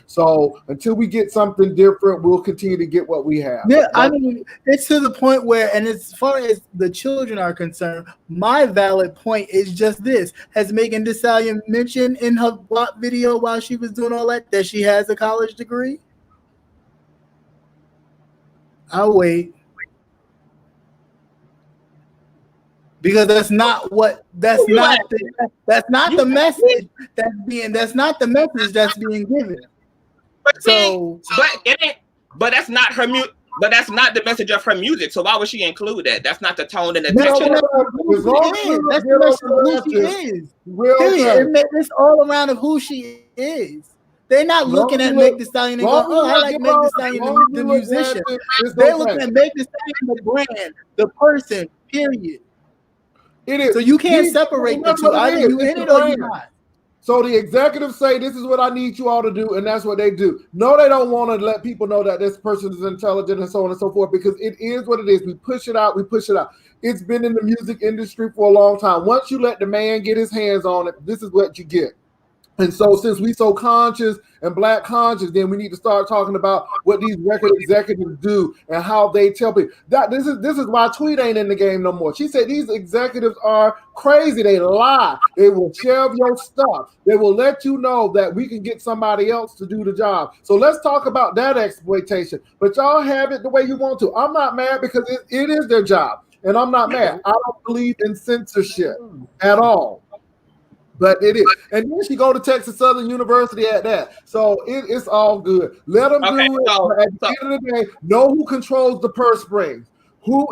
So until we get something different, we'll continue to get what we have. Yeah, I mean, it's to the point where, and as far as the children are concerned, my valid point is just this. Has Megan Thee Stallion mentioned in her video while she was doing all that she has a college degree? I'll wait. Because that's not the message that's being given. But that's not her music. But that's not the message of her music. So why would she include that? That's not the tone and the texture. That's the message of who she is. It's all around of who she is. They're not looking at Meg Thee Stallion and going, "Oh, I like Meg Thee Stallion, the musician." They're looking at Meg Thee Stallion, the brand, the person. Period. It is. So you can't separate the two. Either you in it or you're not. So the executives say, "This is what I need you all to do," and that's what they do. No, they don't want to let people know that this person is intelligent and so on and so forth, because it is what it is. We push it out. It's been in the music industry for a long time. Once you let the man get his hands on it, this is what you get. And so since we so conscious and black conscious, then we need to start talking about what these record executives do and how they tell people. This is why Tweet ain't in the game no more. She said these executives are crazy. They lie. They will share your stuff. They will let you know that we can get somebody else to do the job. So let's talk about that exploitation. But y'all have it the way you want to. I'm not mad because it is their job. And I'm not mad. I don't believe in censorship at all. But it is. And then she go to Texas Southern University at that. So it's all good. Let them do it. At the end of the day, know who controls the purse strings.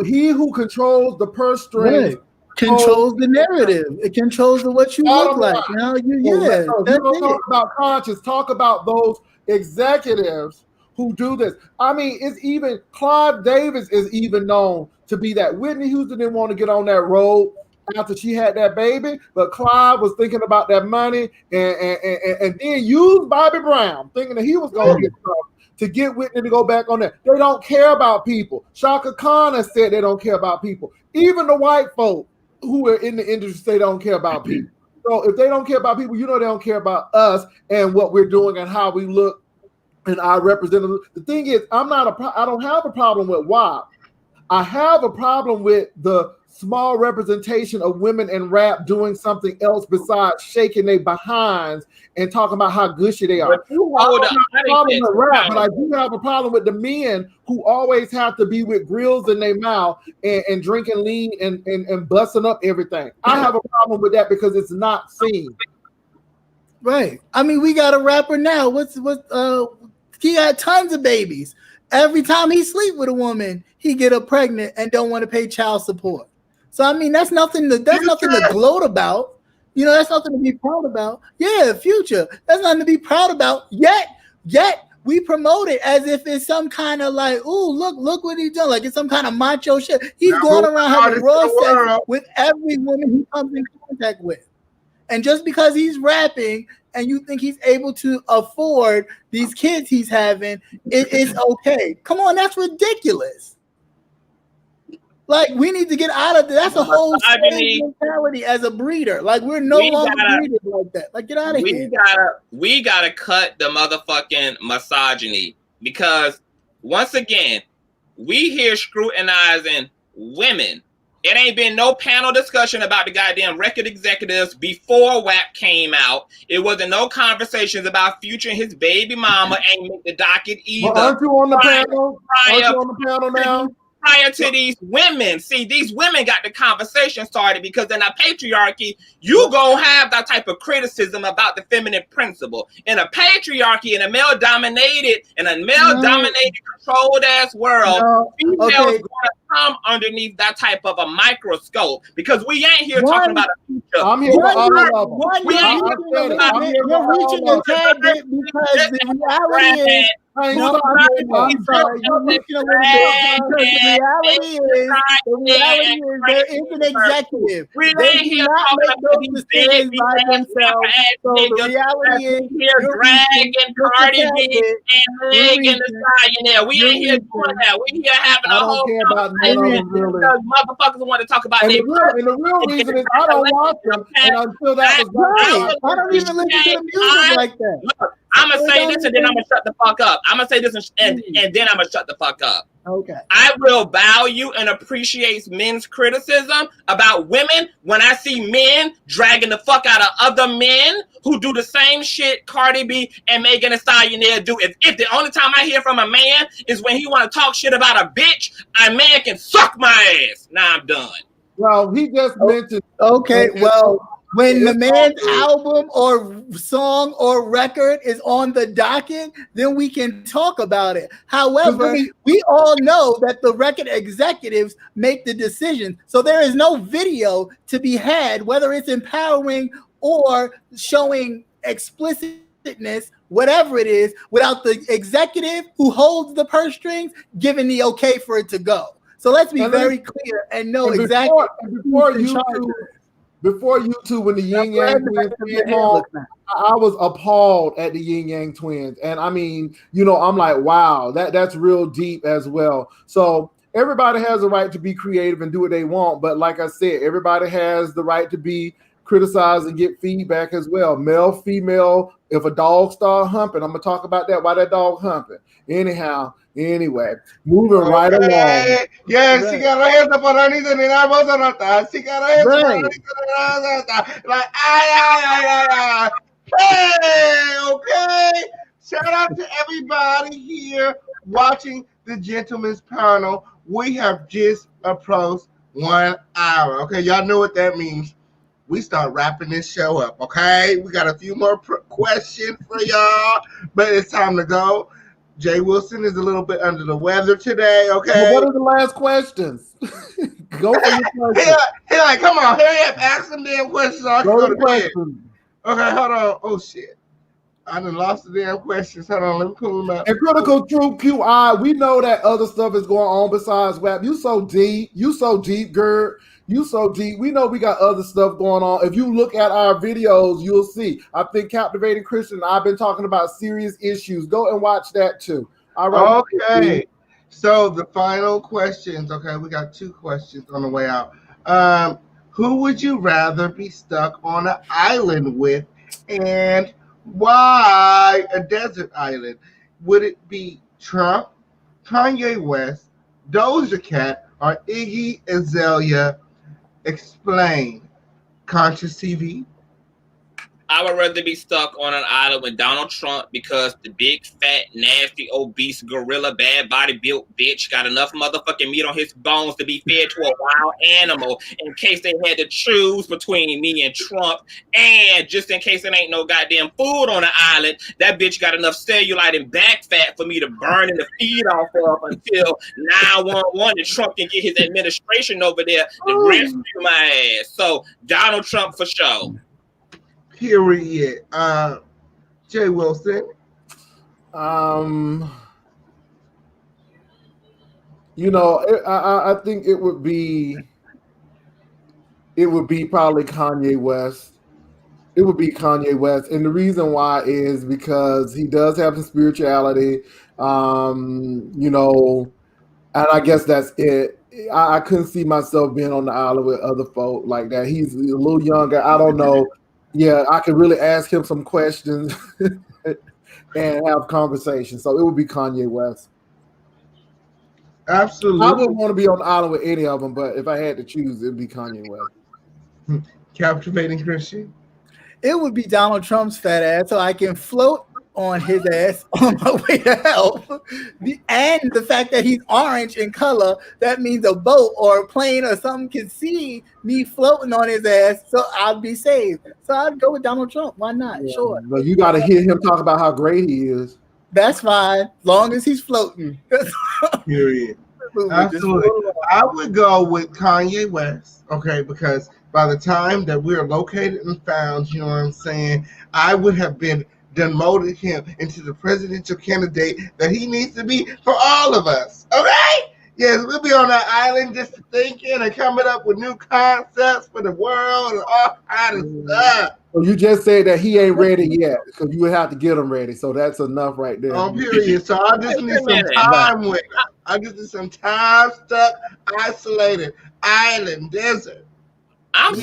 He who controls the purse strings controls the narrative. It controls what you look like. Talk about conscious. Talk about those executives who do this. I mean, it's even Clive Davis is even known to be that. Whitney Houston didn't want to get on that road after she had that baby, but Clive was thinking about that money and then used Bobby Brown, thinking that he was going to get something to get Whitney to go back on that. They don't care about people. Shaka Khan has said they don't care about people. Even the white folk who are in the industry say they don't care about people. So if they don't care about people, they don't care about us and what we're doing and how we look and our representatives. The thing is, I don't have a problem with WAP. I have a problem with the small representation of women in rap doing something else besides shaking their behinds and talking about how gushy they are. But you I hold don't up. have a problem with rap, but I do have a problem with the men who always have to be with grills in their mouth and drinking lean and busting up everything. I have a problem with that because it's not seen. Right. I mean, we got a rapper now. He had tons of babies. Every time he sleep with a woman, he get her pregnant and don't want to pay child support. So I mean, that's nothing to gloat about. You know, that's nothing to be proud about. Yeah, Future. That's nothing to be proud about. Yet we promote it as if it's some kind of like, ooh, look what he's doing. Like it's some kind of macho shit. He's going around having raw sex with every woman he comes in contact with. And just because he's rapping and you think he's able to afford these kids he's having, it's okay. Come on, that's ridiculous. Like, we need to get out of that's a whole mentality as a breeder. Like, we're no longer breeders like that. Like, get out of here. We gotta cut the motherfucking misogyny, because once again, we here scrutinizing women. It ain't been no panel discussion about the goddamn record executives before WAP came out. It wasn't no conversations about Future and his baby mama. Ain't make the docket either. Well, aren't you on the panel? Aren't you on the panel now? Prior to these women, see, these women got the conversation started, because in a patriarchy, you gonna have that type of criticism about the feminine principle. In a patriarchy, in a male-dominated, controlled ass world, females gonna come underneath that type of a microscope, because we ain't here talking about a future. I'm here for all of them. We ain't you're reaching a tad bit, because the reality is. I'm sorry. You're reaching a little bit, because the reality is there is an executive. They do not make those decisions by themselves. So the reality is you're dragging Cardi B and Megan Thee Stallion. We ain't here doing that. We here having a whole conversation because motherfuckers want to talk about their. And the real reason is I don't watch them, and until that was right. I don't even listen to the music like that. Look, I'm gonna say this and then I'm gonna shut the fuck up. I'm gonna say this and then I'm gonna shut the fuck up. Okay. I will value and appreciate men's criticism about women when I see men dragging the fuck out of other men who do the same shit Cardi B and Megan Thee Stallion do. If the only time I hear from a man is when he want to talk shit about a bitch, a man can suck my ass. Now I'm done. Well, he just mentioned. Okay, well. When the man's album or song or record is on the docket, then we can talk about it. However, we all know that the record executives make the decision. So there is no video to be had, whether it's empowering or showing explicitness, whatever it is, without the executive who holds the purse strings giving the okay for it to go. So let's be very clear and know exactly. Before you two, when the Yin Yang Twins came on, I was appalled at the Yin Yang Twins. And I mean, you know, I'm like, wow, that's real deep as well. So everybody has a right to be creative and do what they want. But like I said, everybody has the right to be criticized and get feedback as well. Male, female, if a dog start humping, I'm going to talk about that, why that dog humping. Anyway, moving right along. Yeah, she got her hands up on her knees and then I was on her. She got her hands up on her knees and then like, ay. Hey, okay. Shout out to everybody here watching the Gentleman's Panel. We have just approached 1 hour. Okay, y'all know what that means. We start wrapping this show up, okay? We got a few more questions for y'all, but it's time to go. Jay Wilson is a little bit under the weather today, okay? Well, what are the last questions? Go for your questions. He like, come on, hurry up, ask some damn questions. Go to bed. Okay, hold on. Oh, shit. I done lost the damn questions. Hold on, let me pull them up. And Critical Truth QI, we know that other stuff is going on besides WAP. You so deep, Gert. You so deep. We know we got other stuff going on. If you look at our videos, you'll see. I think Captivating Christian, I've been talking about serious issues. Go and watch that too. All right. Okay. So the final questions. Okay, we got 2 questions on the way out. Who would you rather be stuck on an island with, and why a desert island? Would it be Trump, Kanye West, Doja Cat, or Iggy Azalea? Explain. Conscious TV. I would rather be stuck on an island with Donald Trump because the big, fat, nasty, obese, gorilla, bad body built bitch got enough motherfucking meat on his bones to be fed to a wild animal in case they had to choose between me and Trump. And just in case it ain't no goddamn food on the island, that bitch got enough cellulite and back fat for me to burn and to feed off of until 911 and Trump can get his administration over there to rescue my ass. So Donald Trump for sure. Period. Jay Wilson. I think it would be probably Kanye West. It would be Kanye West, and the reason why is because he does have the spirituality, and I guess that's it. I couldn't see myself being on the island with other folk like that. He's a little younger. I don't know. Yeah, I could really ask him some questions and have conversations. So it would be Kanye West. Absolutely. I wouldn't want to be on the island with any of them, but if I had to choose, it'd be Kanye West. Captivating Christian. It would be Donald Trump's fat ass, so I can float on his ass on my way to hell. And the fact that he's orange in color, that means a boat or a plane or something can see me floating on his ass, so I'll be saved. So I'd go with Donald Trump. Why not? Yeah, sure. but you got to hear him talk about how great he is. That's fine, long as he's floating. Period. Absolutely. I would go with Kanye West, okay, because by the time that we're located and found, you know what I'm saying, I would have been demoted him into the presidential candidate that he needs to be for all of us. Okay? Yes, we'll be on that island just thinking and coming up with new concepts for the world and all kind of stuff. Well, you just said that he ain't ready yet, because you would have to get him ready. So that's enough right there. Oh, period. So I just need some time with him. I just need some time stuck, isolated, island, desert. I'm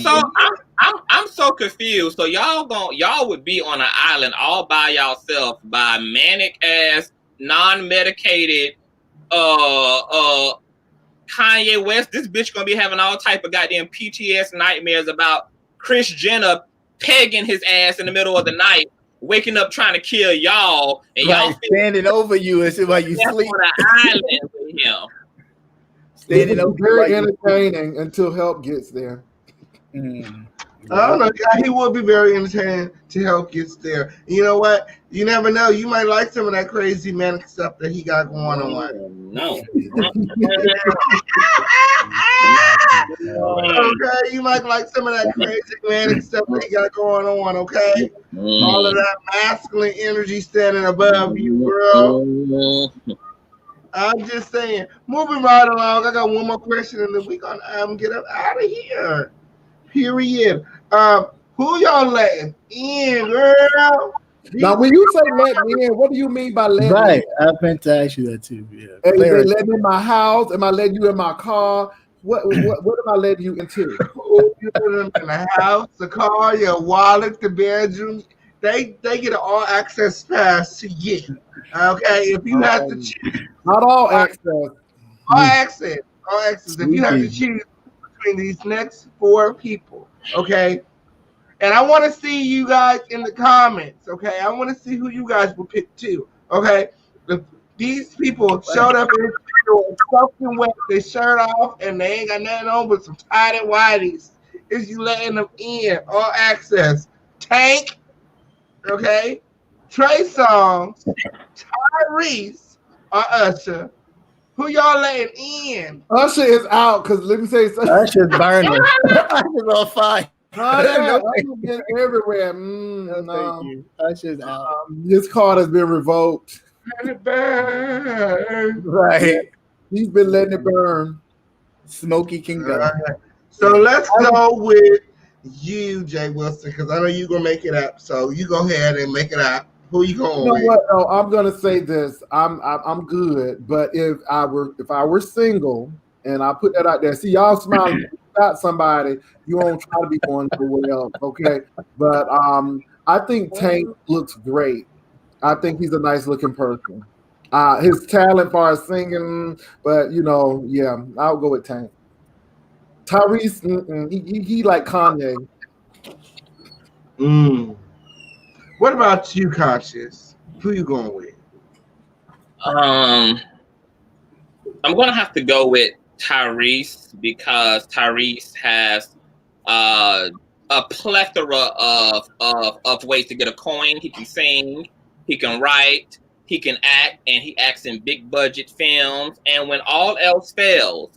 so confused. So y'all would be on an island all by yourself by manic ass, non-medicated Kanye West. This bitch gonna be having all type of goddamn PTS nightmares about Kris Jenner pegging his ass in the middle of the night, waking up trying to kill y'all, and y'all standing over you and while you sleep on an island with him. Standing over, very entertaining until help gets there. I don't know. Yeah, he would be very entertaining till help gets there. You know what? You never know. You might like some of that crazy manic stuff that he got going on. No. Okay, you might like some of that crazy manic stuff that he got going on. Okay, all of that masculine energy standing above you, bro. I'm just saying. Moving right along. I got one more question, and then we gonna get up out of here. Period. Who y'all letting in, girl? Now, when you say let me in, what do you mean by let me in? I meant to ask you that too. Yeah. Hey, they let me in my house? Am I letting you in my car? What am I letting you into? You put them in the house, the car, your wallet, the bedroom. They get an all access pass to you. Okay, if you have to choose. Not all access. All access. All access. If you have to choose between these next 4 people, okay? And I want to see you guys in the comments, okay? I want to see who you guys will pick too, okay? If these people showed up in something wet, their shirt off, and they ain't got nothing on but some tidy whities. Is you letting them in? All access. Tank, okay? Trey Songz, Tyrese, or Usher. Who y'all letting in? Usher is out, because let me say something. Usher's burning. Usher's on fire. Usher's been everywhere. Thank you. Usher's out. His card has been revoked. Let it burn. Right. He's been letting it burn. Smokey can go. Right. So let's go with you, Jay Wilson, because I know you're gonna make it up. So you go ahead and make it up. Who you going with? What? No, I'm gonna say this. I'm good, but if I were single, and I put that out there, see y'all smiling. If you got somebody, you won't try to be going nowhere else, okay? But I think Tank looks great. I think he's a nice looking person. His talent far as singing, but yeah, I'll go with Tank. Tyrese, he like Kanye. What about you, Conscious? Who you going with? I'm gonna have to go with Tyrese because Tyrese has a plethora of ways to get a coin. He can sing, he can write, he can act, and he acts in big budget films. And when all else fails,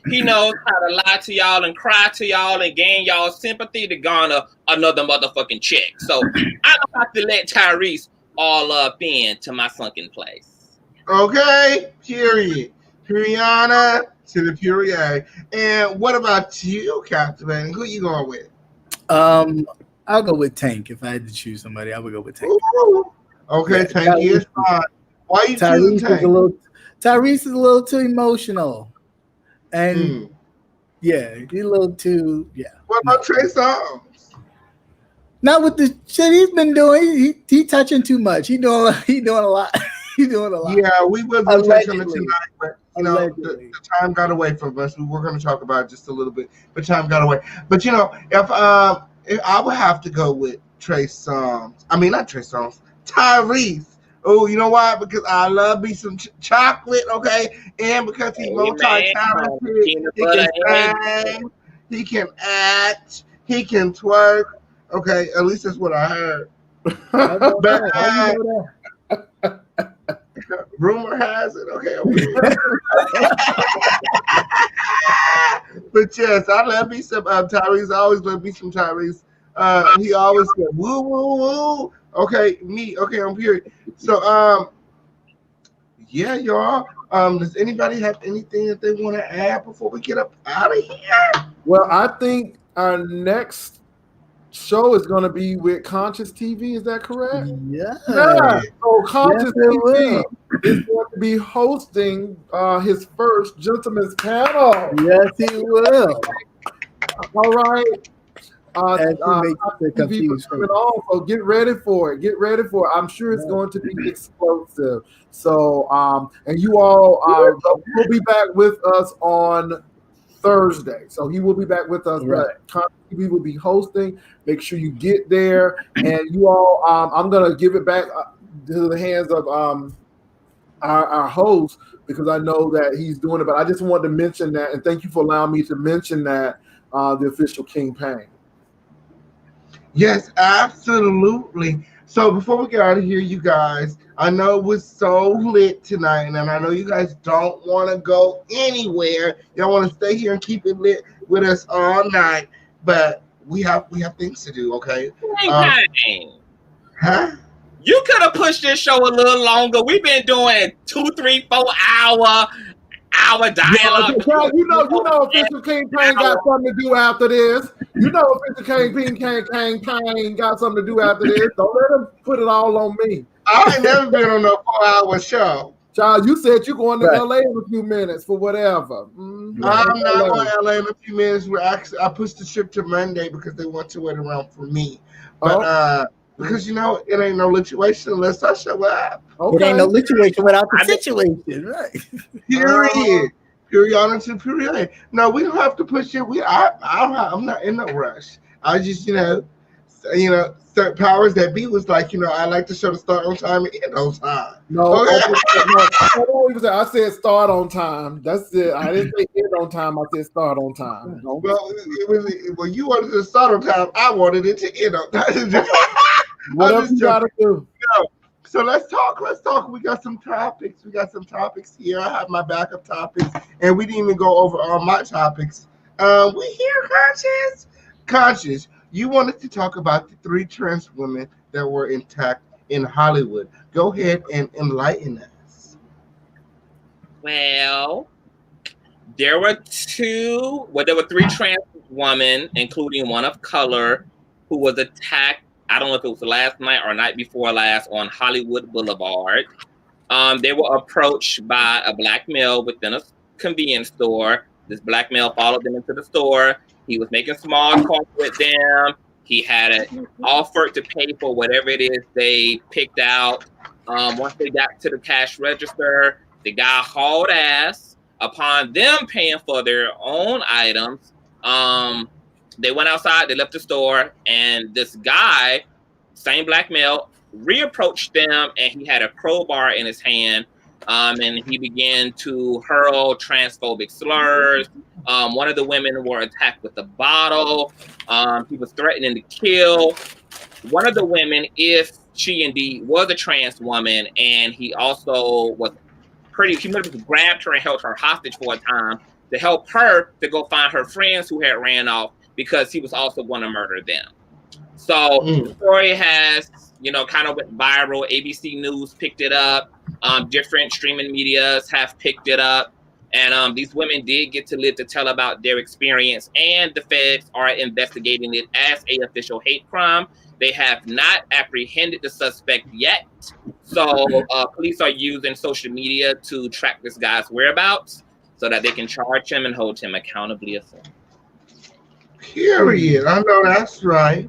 he knows how to lie to y'all and cry to y'all and gain y'all sympathy to garner another motherfucking check. So I don't have to let Tyrese all up into my sunken place. Okay, period. Puriana to the Purier. And what about you, Captivating? Who you going with? I'll go with Tank. If I had to choose somebody, I would go with Tank. Ooh. Okay, yeah, Tank is fine. Why you choosing Tank? Tyrese is a little too emotional. And yeah, he's a little too What about Trey Songz? Not with the shit he's been doing. He touching too much. He doing a lot. He's doing a lot. Yeah, we was going to touch on it tonight, but the time got away from us. We were going to talk about it just a little bit, but time got away. But if I would have to go with Trey Songz. I mean, not Trey Songz. Tyrese. Oh, you know why? Because I love me some chocolate, okay? And because he's multi-talented. He can sing, he can act, he can twerk. Okay, at least that's what I heard. Rumor has it. Okay. But yes, I love me some Tyrese. I always love me some Tyrese. He always said woo woo woo. Okay, me. Okay, I'm here. So yeah, y'all. Does anybody have anything that they want to add before we get up out of here? Well, I think our next show is going to be with Conscious TV. Is that correct? Yeah. So Conscious TV is going to be hosting his first Gentleman's Panel. Yes, he will. All right. TV so get ready for it. Get ready for it. I'm sure it's going to be explosive. So, and you all will be back with us on Thursday. So he will be back with us. Right. TV will be hosting. Make sure you get there. And you all, I'm going to give it back to the hands of our host because I know that he's doing it. But I just wanted to mention that, and thank you for allowing me to mention that, the official King Payne. Yes, absolutely. So before we get out of here, you guys, I know it was so lit tonight, and I know you guys don't want to go anywhere. Y'all want to stay here and keep it lit with us all night, but we have things to do, okay? Huh? You could have pushed this show a little longer. We've been doing 2, 3, 4 hour dialogue. You know, official King Payne got something to do after this. You know, official King Payne got something to do after this. Don't let him put it all on me. I ain't never been on a 4-hour show. Child, you said you're going to LA in a few minutes for whatever. I'm not going to LA in a few minutes. I pushed the trip to Monday because they want to wait around for me. But because it ain't no situation unless I show up. Okay. It ain't no situation without the situation, right? Period. Period to period. No, we don't have to push it. I'm not in no rush. I just certain powers that be was like, I like the show to start on time and end on time. No, I said start on time. That's it. I didn't say end on time. I said start on time. No. Well, you wanted to start on time. I wanted it to end on time. Whatever you gotta do. So let's talk. We got some topics. Here. I have my backup topics, and we didn't even go over all my topics. We here, Conscious. You wanted to talk about the 3 trans women that were intact in Hollywood. Go ahead and enlighten us. Well, there were 3 trans women, including one of color, who was attacked. I don't know if it was last night or night before last on Hollywood Boulevard. They were approached by a black male within a convenience store. This black male followed them into the store. He was making small talk with them. He had an offer to pay for whatever it is they picked out. Once they got to the cash register, the guy hauled ass. Upon them paying for their own items, they went outside, they left the store, and this guy, same black male, reapproached them, and he had a crowbar in his hand, and he began to hurl transphobic slurs. One of the women were attacked with a bottle. He was threatening to kill one of the women if she indeed was a trans woman, and he also was he might have grabbed her and held her hostage for a time to help her to go find her friends who had ran off because he was also going to murder them. So the story has, kind of went viral. ABC News picked it up. Different streaming medias have picked it up. And these women did get to live to tell about their experience, and the feds are investigating it as an official hate crime. They have not apprehended the suspect yet. So police are using social media to track this guy's whereabouts so that they can charge him and hold him accountably. Period. I know that's right.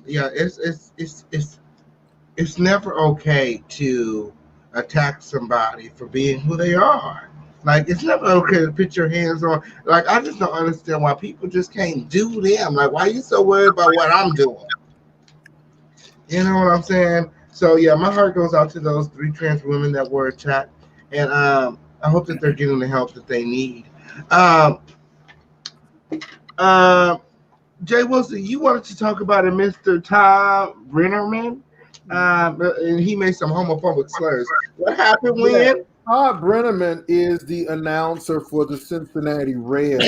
Yeah, it's never okay to attack somebody for being who they are. Like, it's never okay to put your hands on. Like, I just don't understand why people just can't do them. Like, why are you so worried about what I'm doing? You know what I'm saying? So, yeah, my heart goes out to those 3 trans women that were attacked. And I hope that they're getting the help that they need. Jay Wilson, you wanted to talk about a Mr. Tom Brennerman. And he made some homophobic slurs. What happened when? Todd Brenneman is the announcer for the Cincinnati Reds,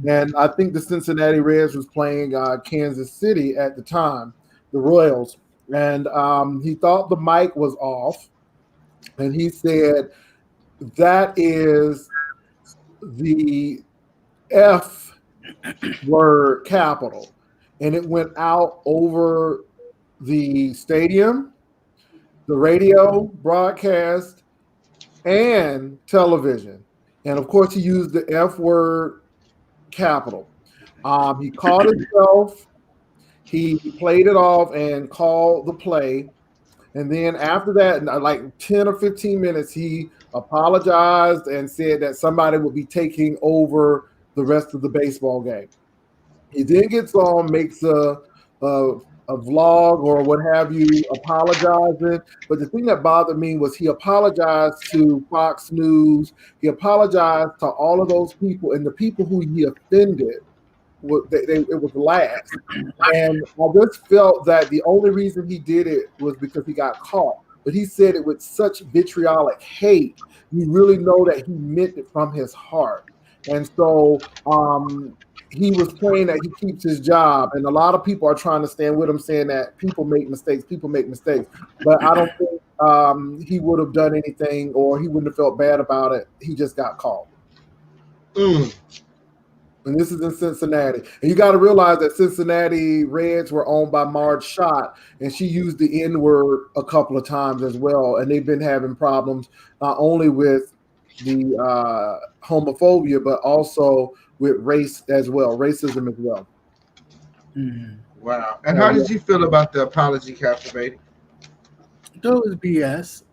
and I think the Cincinnati Reds was playing Kansas City at the time, the Royals, and he thought the mic was off, and he said, "That is the F word capital," and it went out over the stadium, the radio broadcast, and television. And of course, he used the F word capital. He caught himself, he played it off and called the play. And then after that, like 10 or 15 minutes, he apologized and said that somebody would be taking over the rest of the baseball game. He then gets on, makes a vlog or what have you, apologizing. But the thing that bothered me was he apologized to Fox News. He apologized to all of those people, and the people who he offended, it was last. And I just felt that the only reason he did it was because he got caught. But he said it with such vitriolic hate. You really know that he meant it from his heart. And so he was praying that he keeps his job, and a lot of people are trying to stand with him, saying that people make mistakes. But I don't think he would have done anything, or he wouldn't have felt bad about it. He just got caught. And this is in Cincinnati. And you got to realize that Cincinnati Reds were owned by Marge Schott, and she used the N-word a couple of times as well. And they've been having problems not only with the homophobia, but also with racism as well. Wow. And how did you feel about the apology, Captain Beatty? That was BS.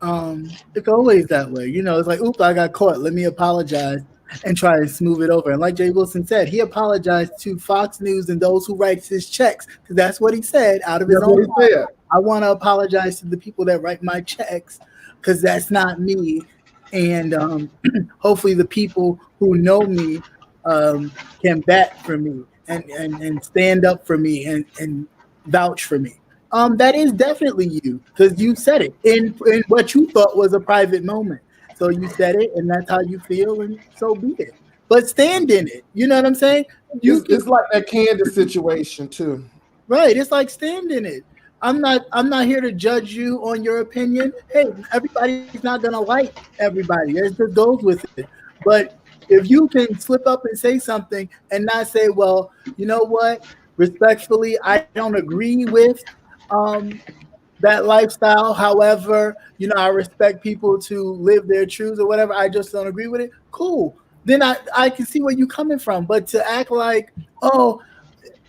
It's always that way. It's like, oops, I got caught. Let me apologize and try to smooth it over. And like Jay Wilson said, he apologized to Fox News and those who write his checks, because that's what he said out of his own mouth. I want to apologize to the people that write my checks, because that's not me. And hopefully the people who know me can bat for me and stand up for me and vouch for me. That is definitely you, because you said it in what you thought was a private moment. So you said it, and that's how you feel, and so be it. But stand in it. You know what I'm saying? It's like that Candace situation too. Right. It's like stand in it. I'm not here to judge you on your opinion. Hey, everybody's not gonna like everybody. It just goes with it. But if you can slip up and say something and not say, well, you know what? Respectfully, I don't agree with that lifestyle. However, I respect people to live their truths or whatever. I just don't agree with it. Cool. Then I can see where you're coming from. But to act like, oh,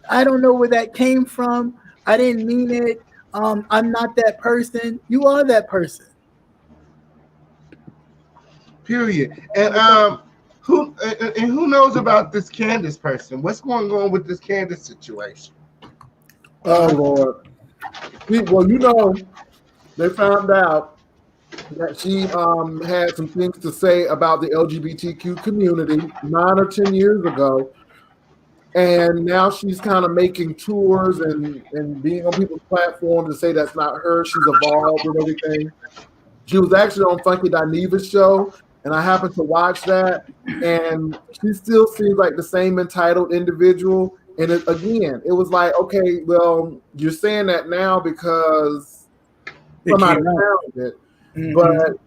I don't know where that came from, I didn't mean it, I'm not that person. You are that person. Period. And who knows about this Candace person? What's going on with this Candace situation? Oh Lord. Well, they found out that she had some things to say about the LGBTQ community 9 or 10 years ago. And now she's kind of making tours and being on people's platforms to say that's not her. She's evolved and everything. She was actually on Funky Dineva's show, and I happened to watch that. And she still seems like the same entitled individual. And it was like, okay, well, you're saying that now because somebody found it. Mm-hmm. But,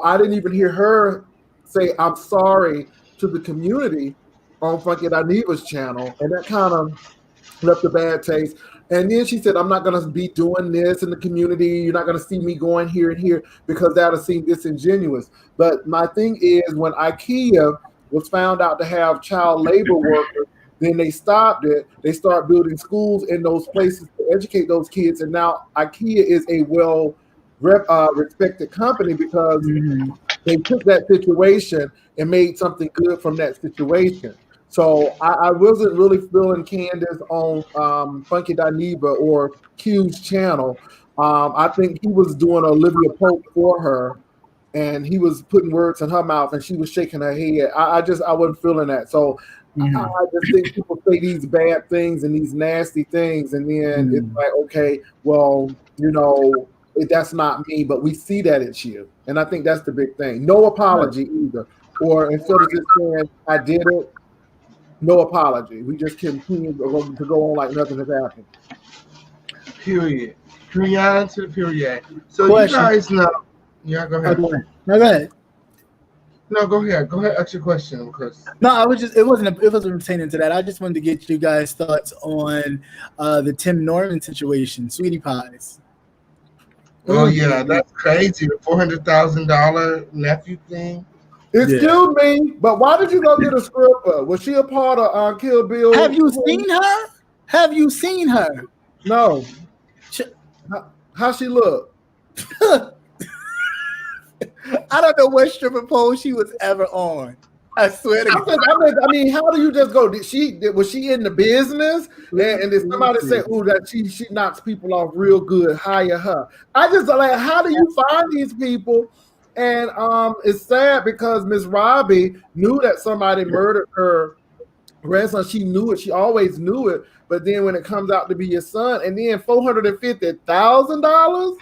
I didn't even hear her say, I'm sorry to the community on Funky Dineva's channel. And that kind of left a bad taste. And then she said, I'm not going to be doing this in the community. You're not going to see me going here and here because that'll seem disingenuous. But my thing is, when IKEA was found out to have child labor workers, then they stopped it. They start building schools in those places to educate those kids. And now IKEA is a respected company because they took that situation and made something good from that situation. So I wasn't really feeling Candace on Funky Dineva or Q's channel. I think he was doing Olivia Pope for her, and he was putting words in her mouth, and she was shaking her head. I wasn't feeling that. So I just think people say these bad things and these nasty things, and then it's like, okay, well, that's not me, but we see that it's you. And I think that's the big thing. No apology either. Or instead of just saying, I did it, no apology. We just continue to go on like nothing has happened. Period. Period to the period. So question. You guys know. Yeah, go ahead. No, go ahead. No, go ahead. Go ahead. Ask your question, Chris. No, it wasn't pertaining to that. I just wanted to get you guys' thoughts on the Tim Norman situation, Sweetie Pies. Oh yeah, that's crazy. The $400,000 nephew thing. Excuse me, but why did you go get a stripper? Was she a part of Kill Bill? Have you seen her? Have you seen her? No. How she look? I don't know what stripper pole she was ever on. I swear to God. I mean, how do you just go? Was she in the business? And did somebody say, "Ooh, that she knocks people off real good"? Hire her. I just like, how do you find these people? And it's sad because Miss Robbie knew that somebody murdered her grandson. She knew it. She always knew it. But then when it comes out to be your son, and then $450,000.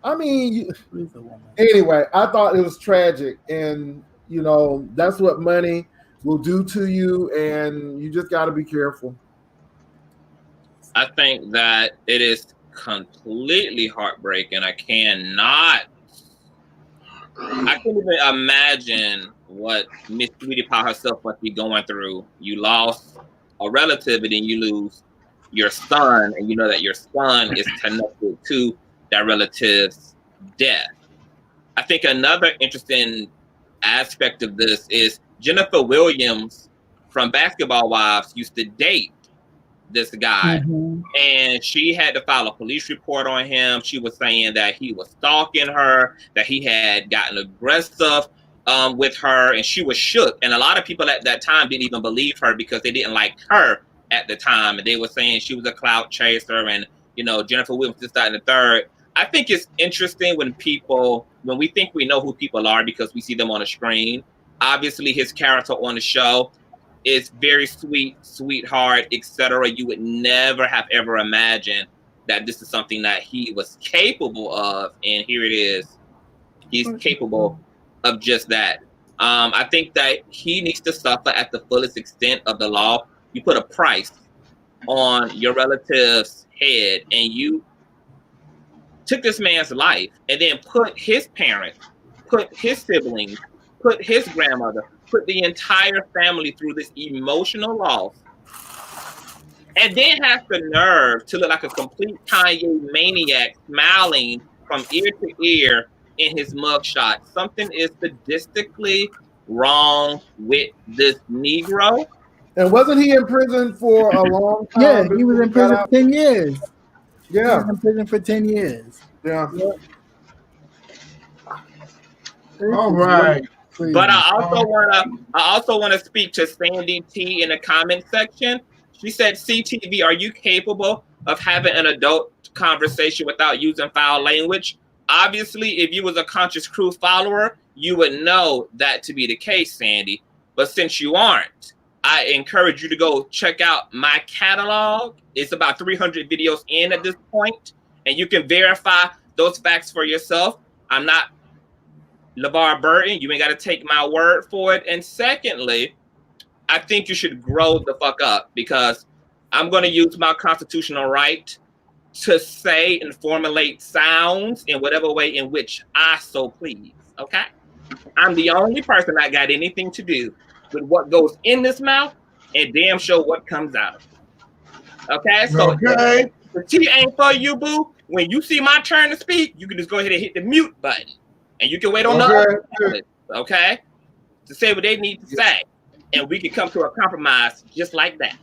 I mean, anyway, I thought it was tragic, and that's what money will do to you, and you just got to be careful. I think that it is completely heartbreaking. I can't even imagine what Miss Sweetie Pie herself must be going through. You lost a relative, and then you lose your son, and you know that your son is connected to that relative's death. I think another interesting aspect of this is Jennifer Williams from Basketball Wives used to date this guy, and she had to file a police report on him. She was saying that he was stalking her, that he had gotten aggressive with her, and she was shook. And a lot of people at that time didn't even believe her because they didn't like her at the time, and they were saying she was a clout chaser, and Jennifer Williams this, that, and the third. I think it's interesting when we think we know who people are because we see them on a screen. Obviously, his character on the show is very sweet, sweetheart, etc. You would never have ever imagined that this is something that he was capable of, and here it is. He's capable of just that. I think that he needs to suffer at the fullest extent of the law. You put a price on your relative's head, and you took this man's life, and then put his parents, put his siblings, put his grandmother, put the entire family through this emotional loss, and then has the nerve to look like a complete Kanye maniac, smiling from ear to ear in his mugshot. Something is sadistically wrong with this Negro. And wasn't he in prison for a long time? Yeah, he was in prison for 10 years. Yeah. He's in prison for 10 years. Yeah. Yep. All right. But Crazy. I also wanna speak to Sandy T in the comment section. She said, CTV, are you capable of having an adult conversation without using foul language? Obviously, if you was a Conscious Crew follower, you would know that to be the case, Sandy. But since you aren't, I encourage you to go check out my catalog. It's about 300 videos in at this point, and you can verify those facts for yourself. I'm not LeVar Burton. You ain't got to take my word for it. And secondly, I think you should grow the fuck up, because I'm going to use my constitutional right to say and formulate sounds in whatever way in which I so please. Okay? I'm the only person that got anything to do with what goes in this mouth and damn sure what comes out. Okay? So Okay. the T ain't for you, boo. When you see my turn to speak, you can just go ahead and hit the mute button. And you can wait on the other panelists, okay, to say what they need to say. And we can come to a compromise just like that.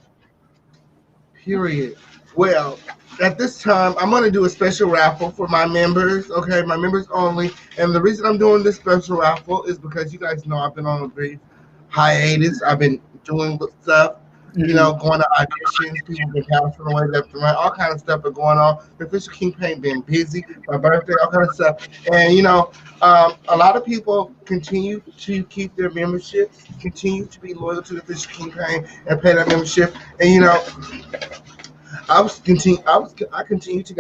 Period. Well, at this time, I'm going to do a special raffle for my members, okay, my members only. And the reason I'm doing this special raffle is because you guys know I've been on a brief hiatus. I've been doing stuff, you know, going to auditions. People have been passing away left and right. All kind of stuff been going on. The Official Campaign been busy. My birthday, all kind of stuff. And, you know, a lot of people continue to keep their memberships, continue to be loyal to the Official Campaign and pay their membership. And, you know, I continue to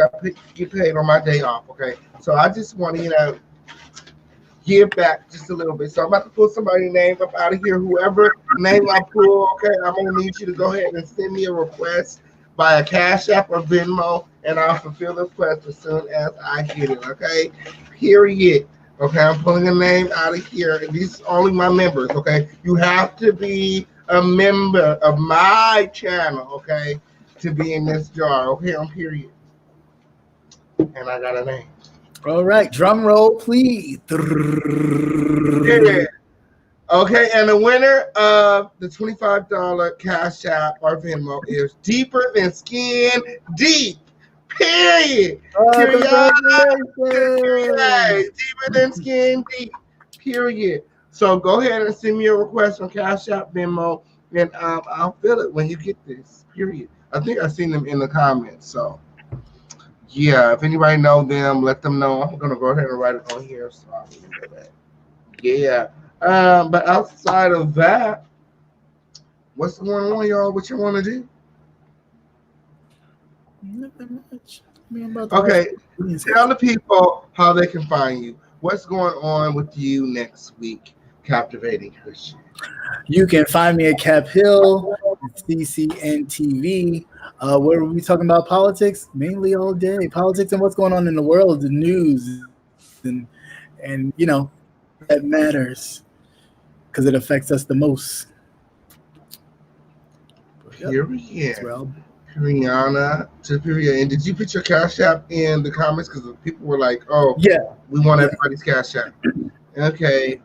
get paid on my day off, okay? So I just want to, you know, give back just a little bit. So I'm about to pull somebody's name up out of here. Whoever name I pull, okay, I'm going to need you to go ahead and send me a request by a Cash App or Venmo, and I'll fulfill the request as soon as I get it, okay? Period. Okay, I'm pulling a name out of here, and these are only my members, okay? You have to be a member of my channel, okay, to be in this jar, okay, on period. And I got a name. All right, drum roll, please. Yeah. Okay, and the winner of the $25 Cash App or Venmo is Deeper Than Skin Deep. Period. Period. Deeper Than Skin Deep. Period. So go ahead and send me a request on Cash App, Venmo, and I'll fill it when you get this. Period. I think I've seen them in the comments. So yeah, if anybody know them, let them know. I'm gonna go ahead and write it on here. So I'll remember that. Yeah. But outside of that, what's going on, y'all? What you want to do? Nothing much. Okay, tell the people how they can find you. What's going on with you next week, Captivating Christian? You can find me at Cap Hill, CCN TV, where we talking about politics mainly all day. Politics and what's going on in the world, the news, and you know, that matters because it affects us the most. Here we go. Rihanna to Period. And did you put your Cash App in the comments? Because people were like, oh, yeah, we want everybody's Cash App. Okay.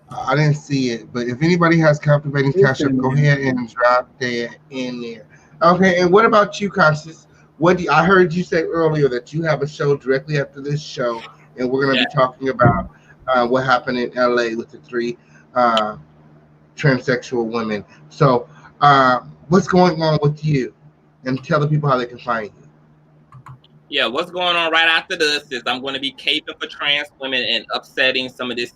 I didn't see it, but if anybody has Captivating Cash App, go ahead and drop that in there. Okay, and what about you, Constance? I heard you say earlier that you have a show directly after this show, and we're going to be talking about what happened in LA with the 3 transsexual women. So, what's going on with you? And tell the people how they can find you. Yeah, what's going on right after this is I'm going to be caping for trans women and upsetting some of these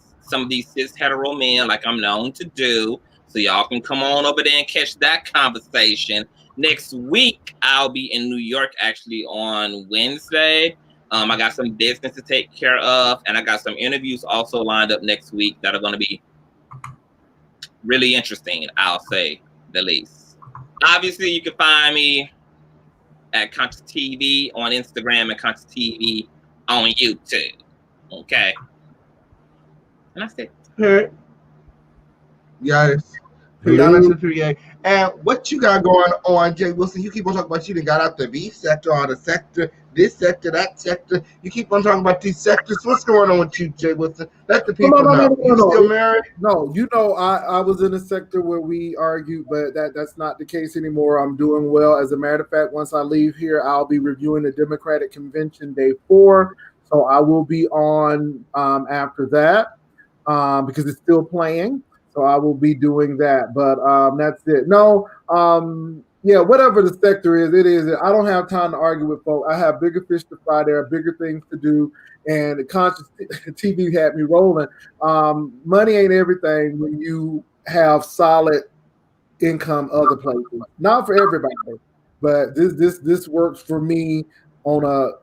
cis hetero men like I'm known to do. So y'all can come on over there and catch that conversation. Next week, I'll be in New York actually on Wednesday. I got some business to take care of, and I got some interviews also lined up next week that are going to be really interesting, I'll say the least. Obviously, you can find me at Conscious TV on Instagram and Conscious TV on YouTube. Okay. And that's it. Yes. Rihanna to 3A. And what you got going on, Jay Wilson? You keep on talking about you done got out the B sector or the sector, this sector, that sector. You keep on talking about these sectors. What's going on with you, Jay Wilson? Let the people know. You still married? No, you know, I was in a sector where we argued, but that's not the case anymore. I'm doing well. As a matter of fact, once I leave here, I'll be reviewing the Democratic Convention Day 4. So I will be on after that because it's still playing. So I will be doing that. But that's it. No, yeah, whatever the sector is, it is. I don't have time to argue with folks. I have bigger fish to fry. There are bigger things to do. And the conscious TV had me rolling. Money ain't everything when you have solid income other places. Not for everybody, but this works for me on a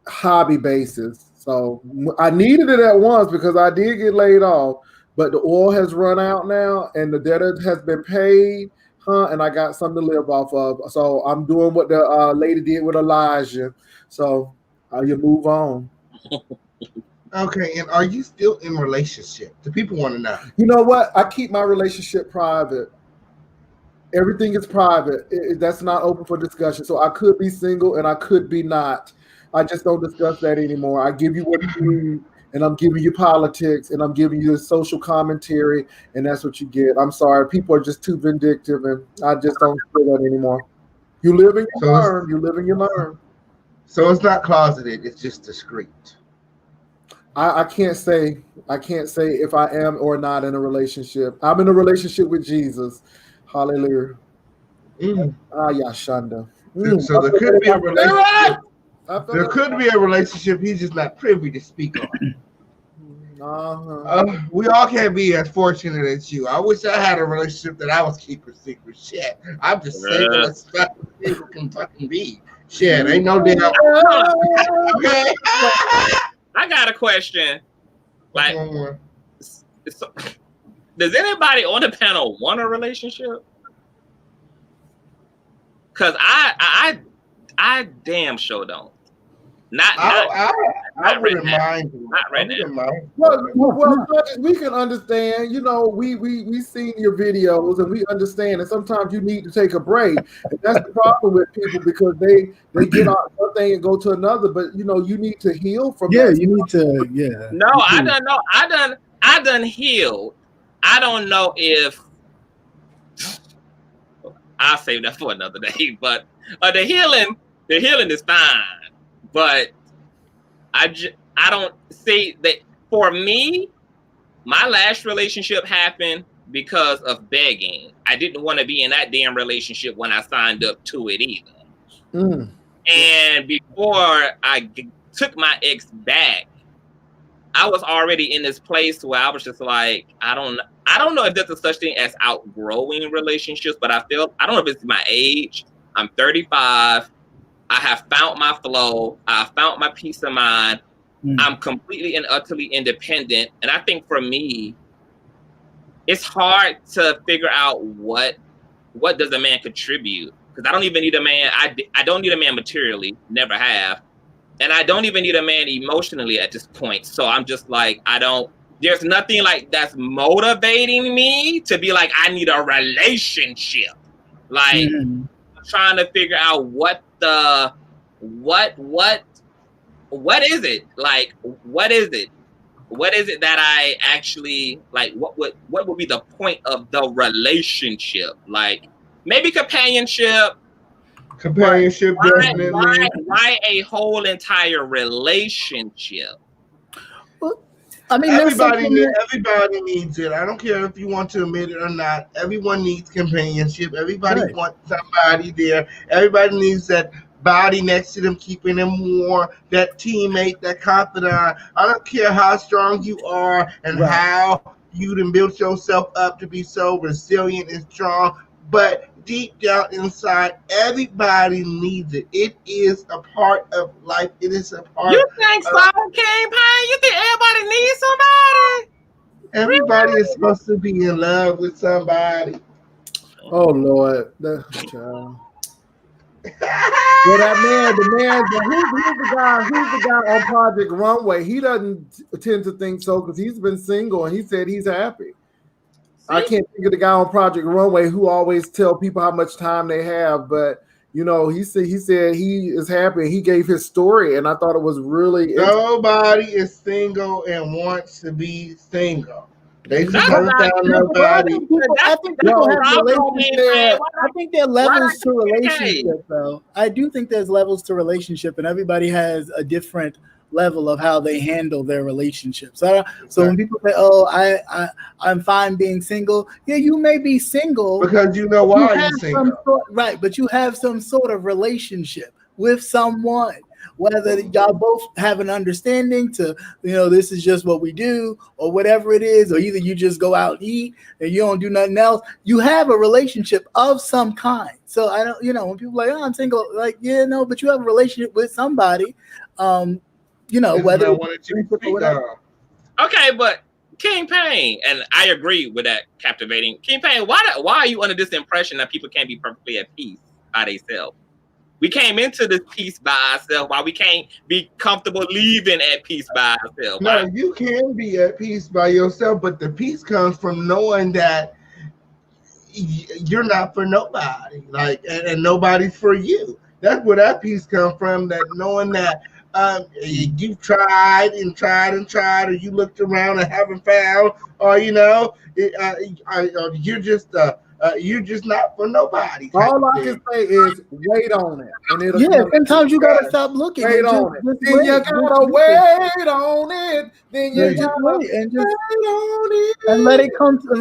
hobby basis. So I needed it at once because I did get laid off, but the oil has run out now and the debt has been paid, and I got something to live off of. So I'm doing what the lady did with Elijah. So you move on. Okay, and are you still in relationship? The people want to know. You know what? I keep my relationship private. Everything is private. That's not open for discussion. So I could be single and I could be not. I just don't discuss that anymore. I give you what you need, and I'm giving you politics, and I'm giving you social commentary, and that's what you get. I'm sorry. People are just too vindictive, and I just don't do that anymore. You live and you learn. You live and you learn. So it's not closeted. It's just discreet. I can't say if I am or not in a relationship. I'm in a relationship with Jesus. Hallelujah. Yashanda. So there could be a relationship. There could be a relationship he's just not privy to speak on. We all can't be as fortunate as you. I wish I had a relationship that I was keeping secret. Shit, I'm just single as fuck people can fucking be. Shit, ain't no damn. Okay. I got a question. Like, does anybody on the panel want a relationship? Because I damn sure don't. I wouldn't mind. Not right now. Well, we can understand. You know, we seen your videos and we understand. And sometimes you need to take a break. And that's the problem with people because they get on one thing and go to another. But you know, you need to heal from. Yeah, that. you need to. Yeah. No, I don't know. I done healed. I don't know if I'll save that for another day. But the healing is fine. But I don't see that for me. My last relationship happened because of begging. I didn't want to be in that damn relationship when I signed up to it either. And before I took my ex back, I was already in this place where I was just like, I don't know if there's a such thing as outgrowing relationships, but I don't know if it's my age. I'm 35. I have found my flow. I found my peace of mind. I'm completely and utterly independent. And I think for me, it's hard to figure out what does a man contribute. Because I don't even need a man. I don't need a man materially. Never have. And I don't even need a man emotionally at this point. So I'm just like, there's nothing like that's motivating me to be like, I need a relationship. Like, I'm trying to figure out what is it? Like, what is it? What is it that I actually like? What would be the point of the relationship? Like, maybe companionship. Companionship, definitely. Why a whole entire relationship? Well, I mean, everybody needs it. I don't care if you want to admit it or not. Everyone needs companionship. Everybody wants somebody there. Everybody needs that body next to them, keeping them warm, that teammate, that confidant. I don't care how strong you are and how you done built yourself up to be so resilient and strong, but deep down inside, everybody needs it. It is a part of life. It is a part. You think so, King Pine? You think everybody needs somebody? Everybody is supposed to be in love with somebody. Oh Lord, who's the guy on Project Runway? He doesn't tend to think so because he's been single and he said he's happy. I can't think of the guy on Project Runway who always tell people how much time they have, but you know, he said he is happy. He gave his story, and I thought it was really. Nobody is single and wants to be single. They just don't found nobody. I think people have relationships. I think there are levels to relationship, though. I do think there's levels to relationship, and everybody has a different level of how they handle their relationships. So when people say, "Oh, I'm fine being single," yeah, you may be single because you know why you're single, right? But you have some sort of relationship with someone. Whether y'all both have an understanding to, you know, this is just what we do, or whatever it is, or either you just go out and eat and you don't do nothing else, you have a relationship of some kind. So I don't, you know, when people are like, "Oh, I'm single," like, yeah, no, but you have a relationship with somebody, you know, it's whether okay, but King Payne, and I agree with that captivating. King Payne, why are you under this impression that people can't be perfectly at peace by themselves? We came into this peace by ourselves. Why we can't be comfortable leaving at peace by ourselves? No, you can be at peace by yourself, but the peace comes from knowing that you're not for nobody, like, and nobody's for you. That's where that peace comes from. That knowing that you've tried, or you looked around and haven't found, or you know, you're just not for nobody. All I can say is wait on it, and it'll sometimes you gotta stop looking. Wait on it. Then you gotta wait on it. Then you gotta wait on it, and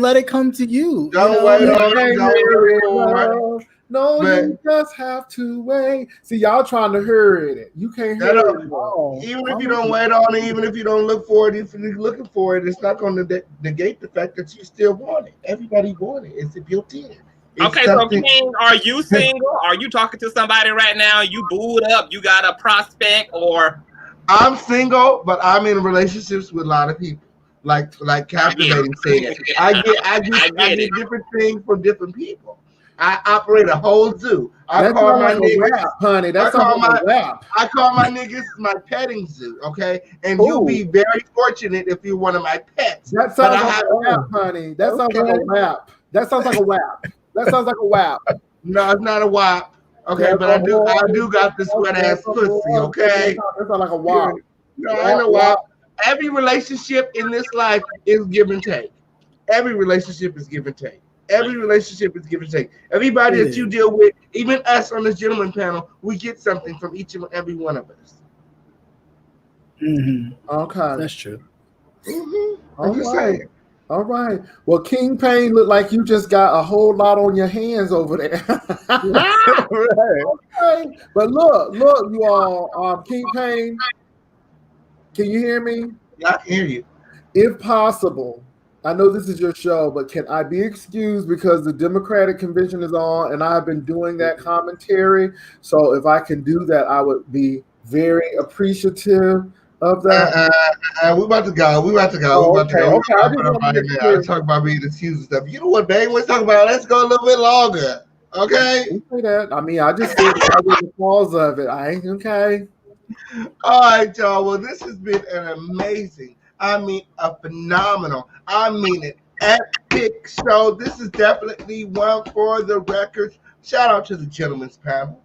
let it come to you. Don't wait on it. No, you just have to wait. See, y'all trying to hurry it. You can't hurry it. Even if you don't wait on it, even if you don't look for it, if you're looking for it, it's not going to negate the fact that you still want it. Everybody want it. It's a built-in. Okay, so King, are you single? Are you talking to somebody right now? You booed up? You got a prospect? Or I'm single, but I'm in relationships with a lot of people. Like captivating said, I get different things from different people. I operate a whole zoo. I call my niggas, honey. That's I call my niggas my petting zoo, okay? And you'll be very fortunate if you're one of my pets. That sounds like a rap, honey. That sounds like a rap. That sounds like a WAP. That sounds like a WAP. No, it's not a WAP. Okay, but I do got this wet ass pussy, okay? That sounds like a WAP. No, I know WAP. Every relationship in this life is give and take. Every relationship is give and take. Every relationship is give and take. Everybody that you deal with, even us on this gentleman panel, we get something from each and every one of us. Mm-hmm. Okay. That's true. Mm-hmm. I'm just saying. All right. Well, King Payne look like you just got a whole lot on your hands over there. Right. Okay. But look, you all, King Payne, can you hear me? Yeah, I can hear you. If possible, I know this is your show, but can I be excused because the Democratic convention is on and I've been doing that commentary? So if I can do that, I would be very appreciative of that. We're about to go. Let's talk about being excused and stuff. You know what, babe? Let's talk about it. Let's go a little bit longer. Okay? Say that. I mean, I just said the cause of it. I ain't okay. All right, y'all. Well, this has been an amazing, a phenomenal, an epic show. This is definitely one for the records. Shout out to the gentleman's panel.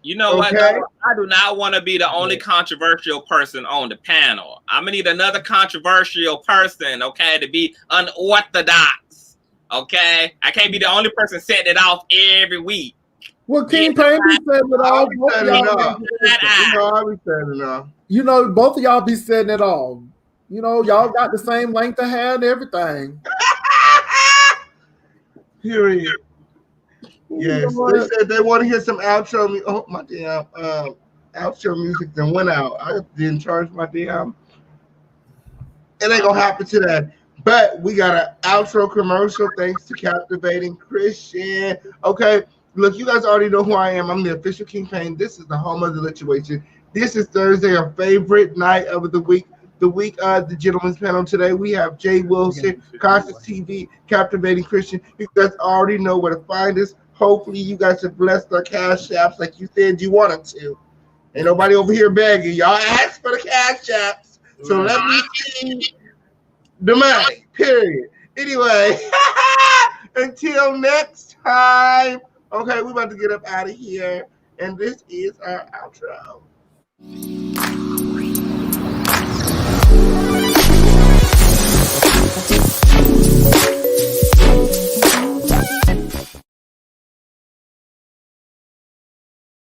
You know what? I do not want to be the only controversial person on the panel. I'm going to need another controversial person, okay, to be unorthodox, okay? I can't be the only person setting it off every week. Well, King Payne be setting it off. You know, both of y'all be setting it off. You know, y'all got the same length of hair and everything. Period. Yes, they said they want to hear some outro music. Oh, my damn outro music then went out. I didn't charge my damn. It ain't gonna happen to that. But we got an outro commercial thanks to Captivating Christian. Okay, look, you guys already know who I am. I'm the official King Payne. This is the home of the lituation. This is Thursday, our favorite night of the week. The gentleman's panel today. We have Jay Wilson, Conscious TV, Captivating Christian. You guys already know where to find us. Hopefully, you guys have blessed our cash apps like you said you wanted to. Ain't nobody over here begging. Y'all asked for the cash apps. So let me see the money. Period. Anyway. Until next time. Okay, we're about to get up out of here. And this is our outro.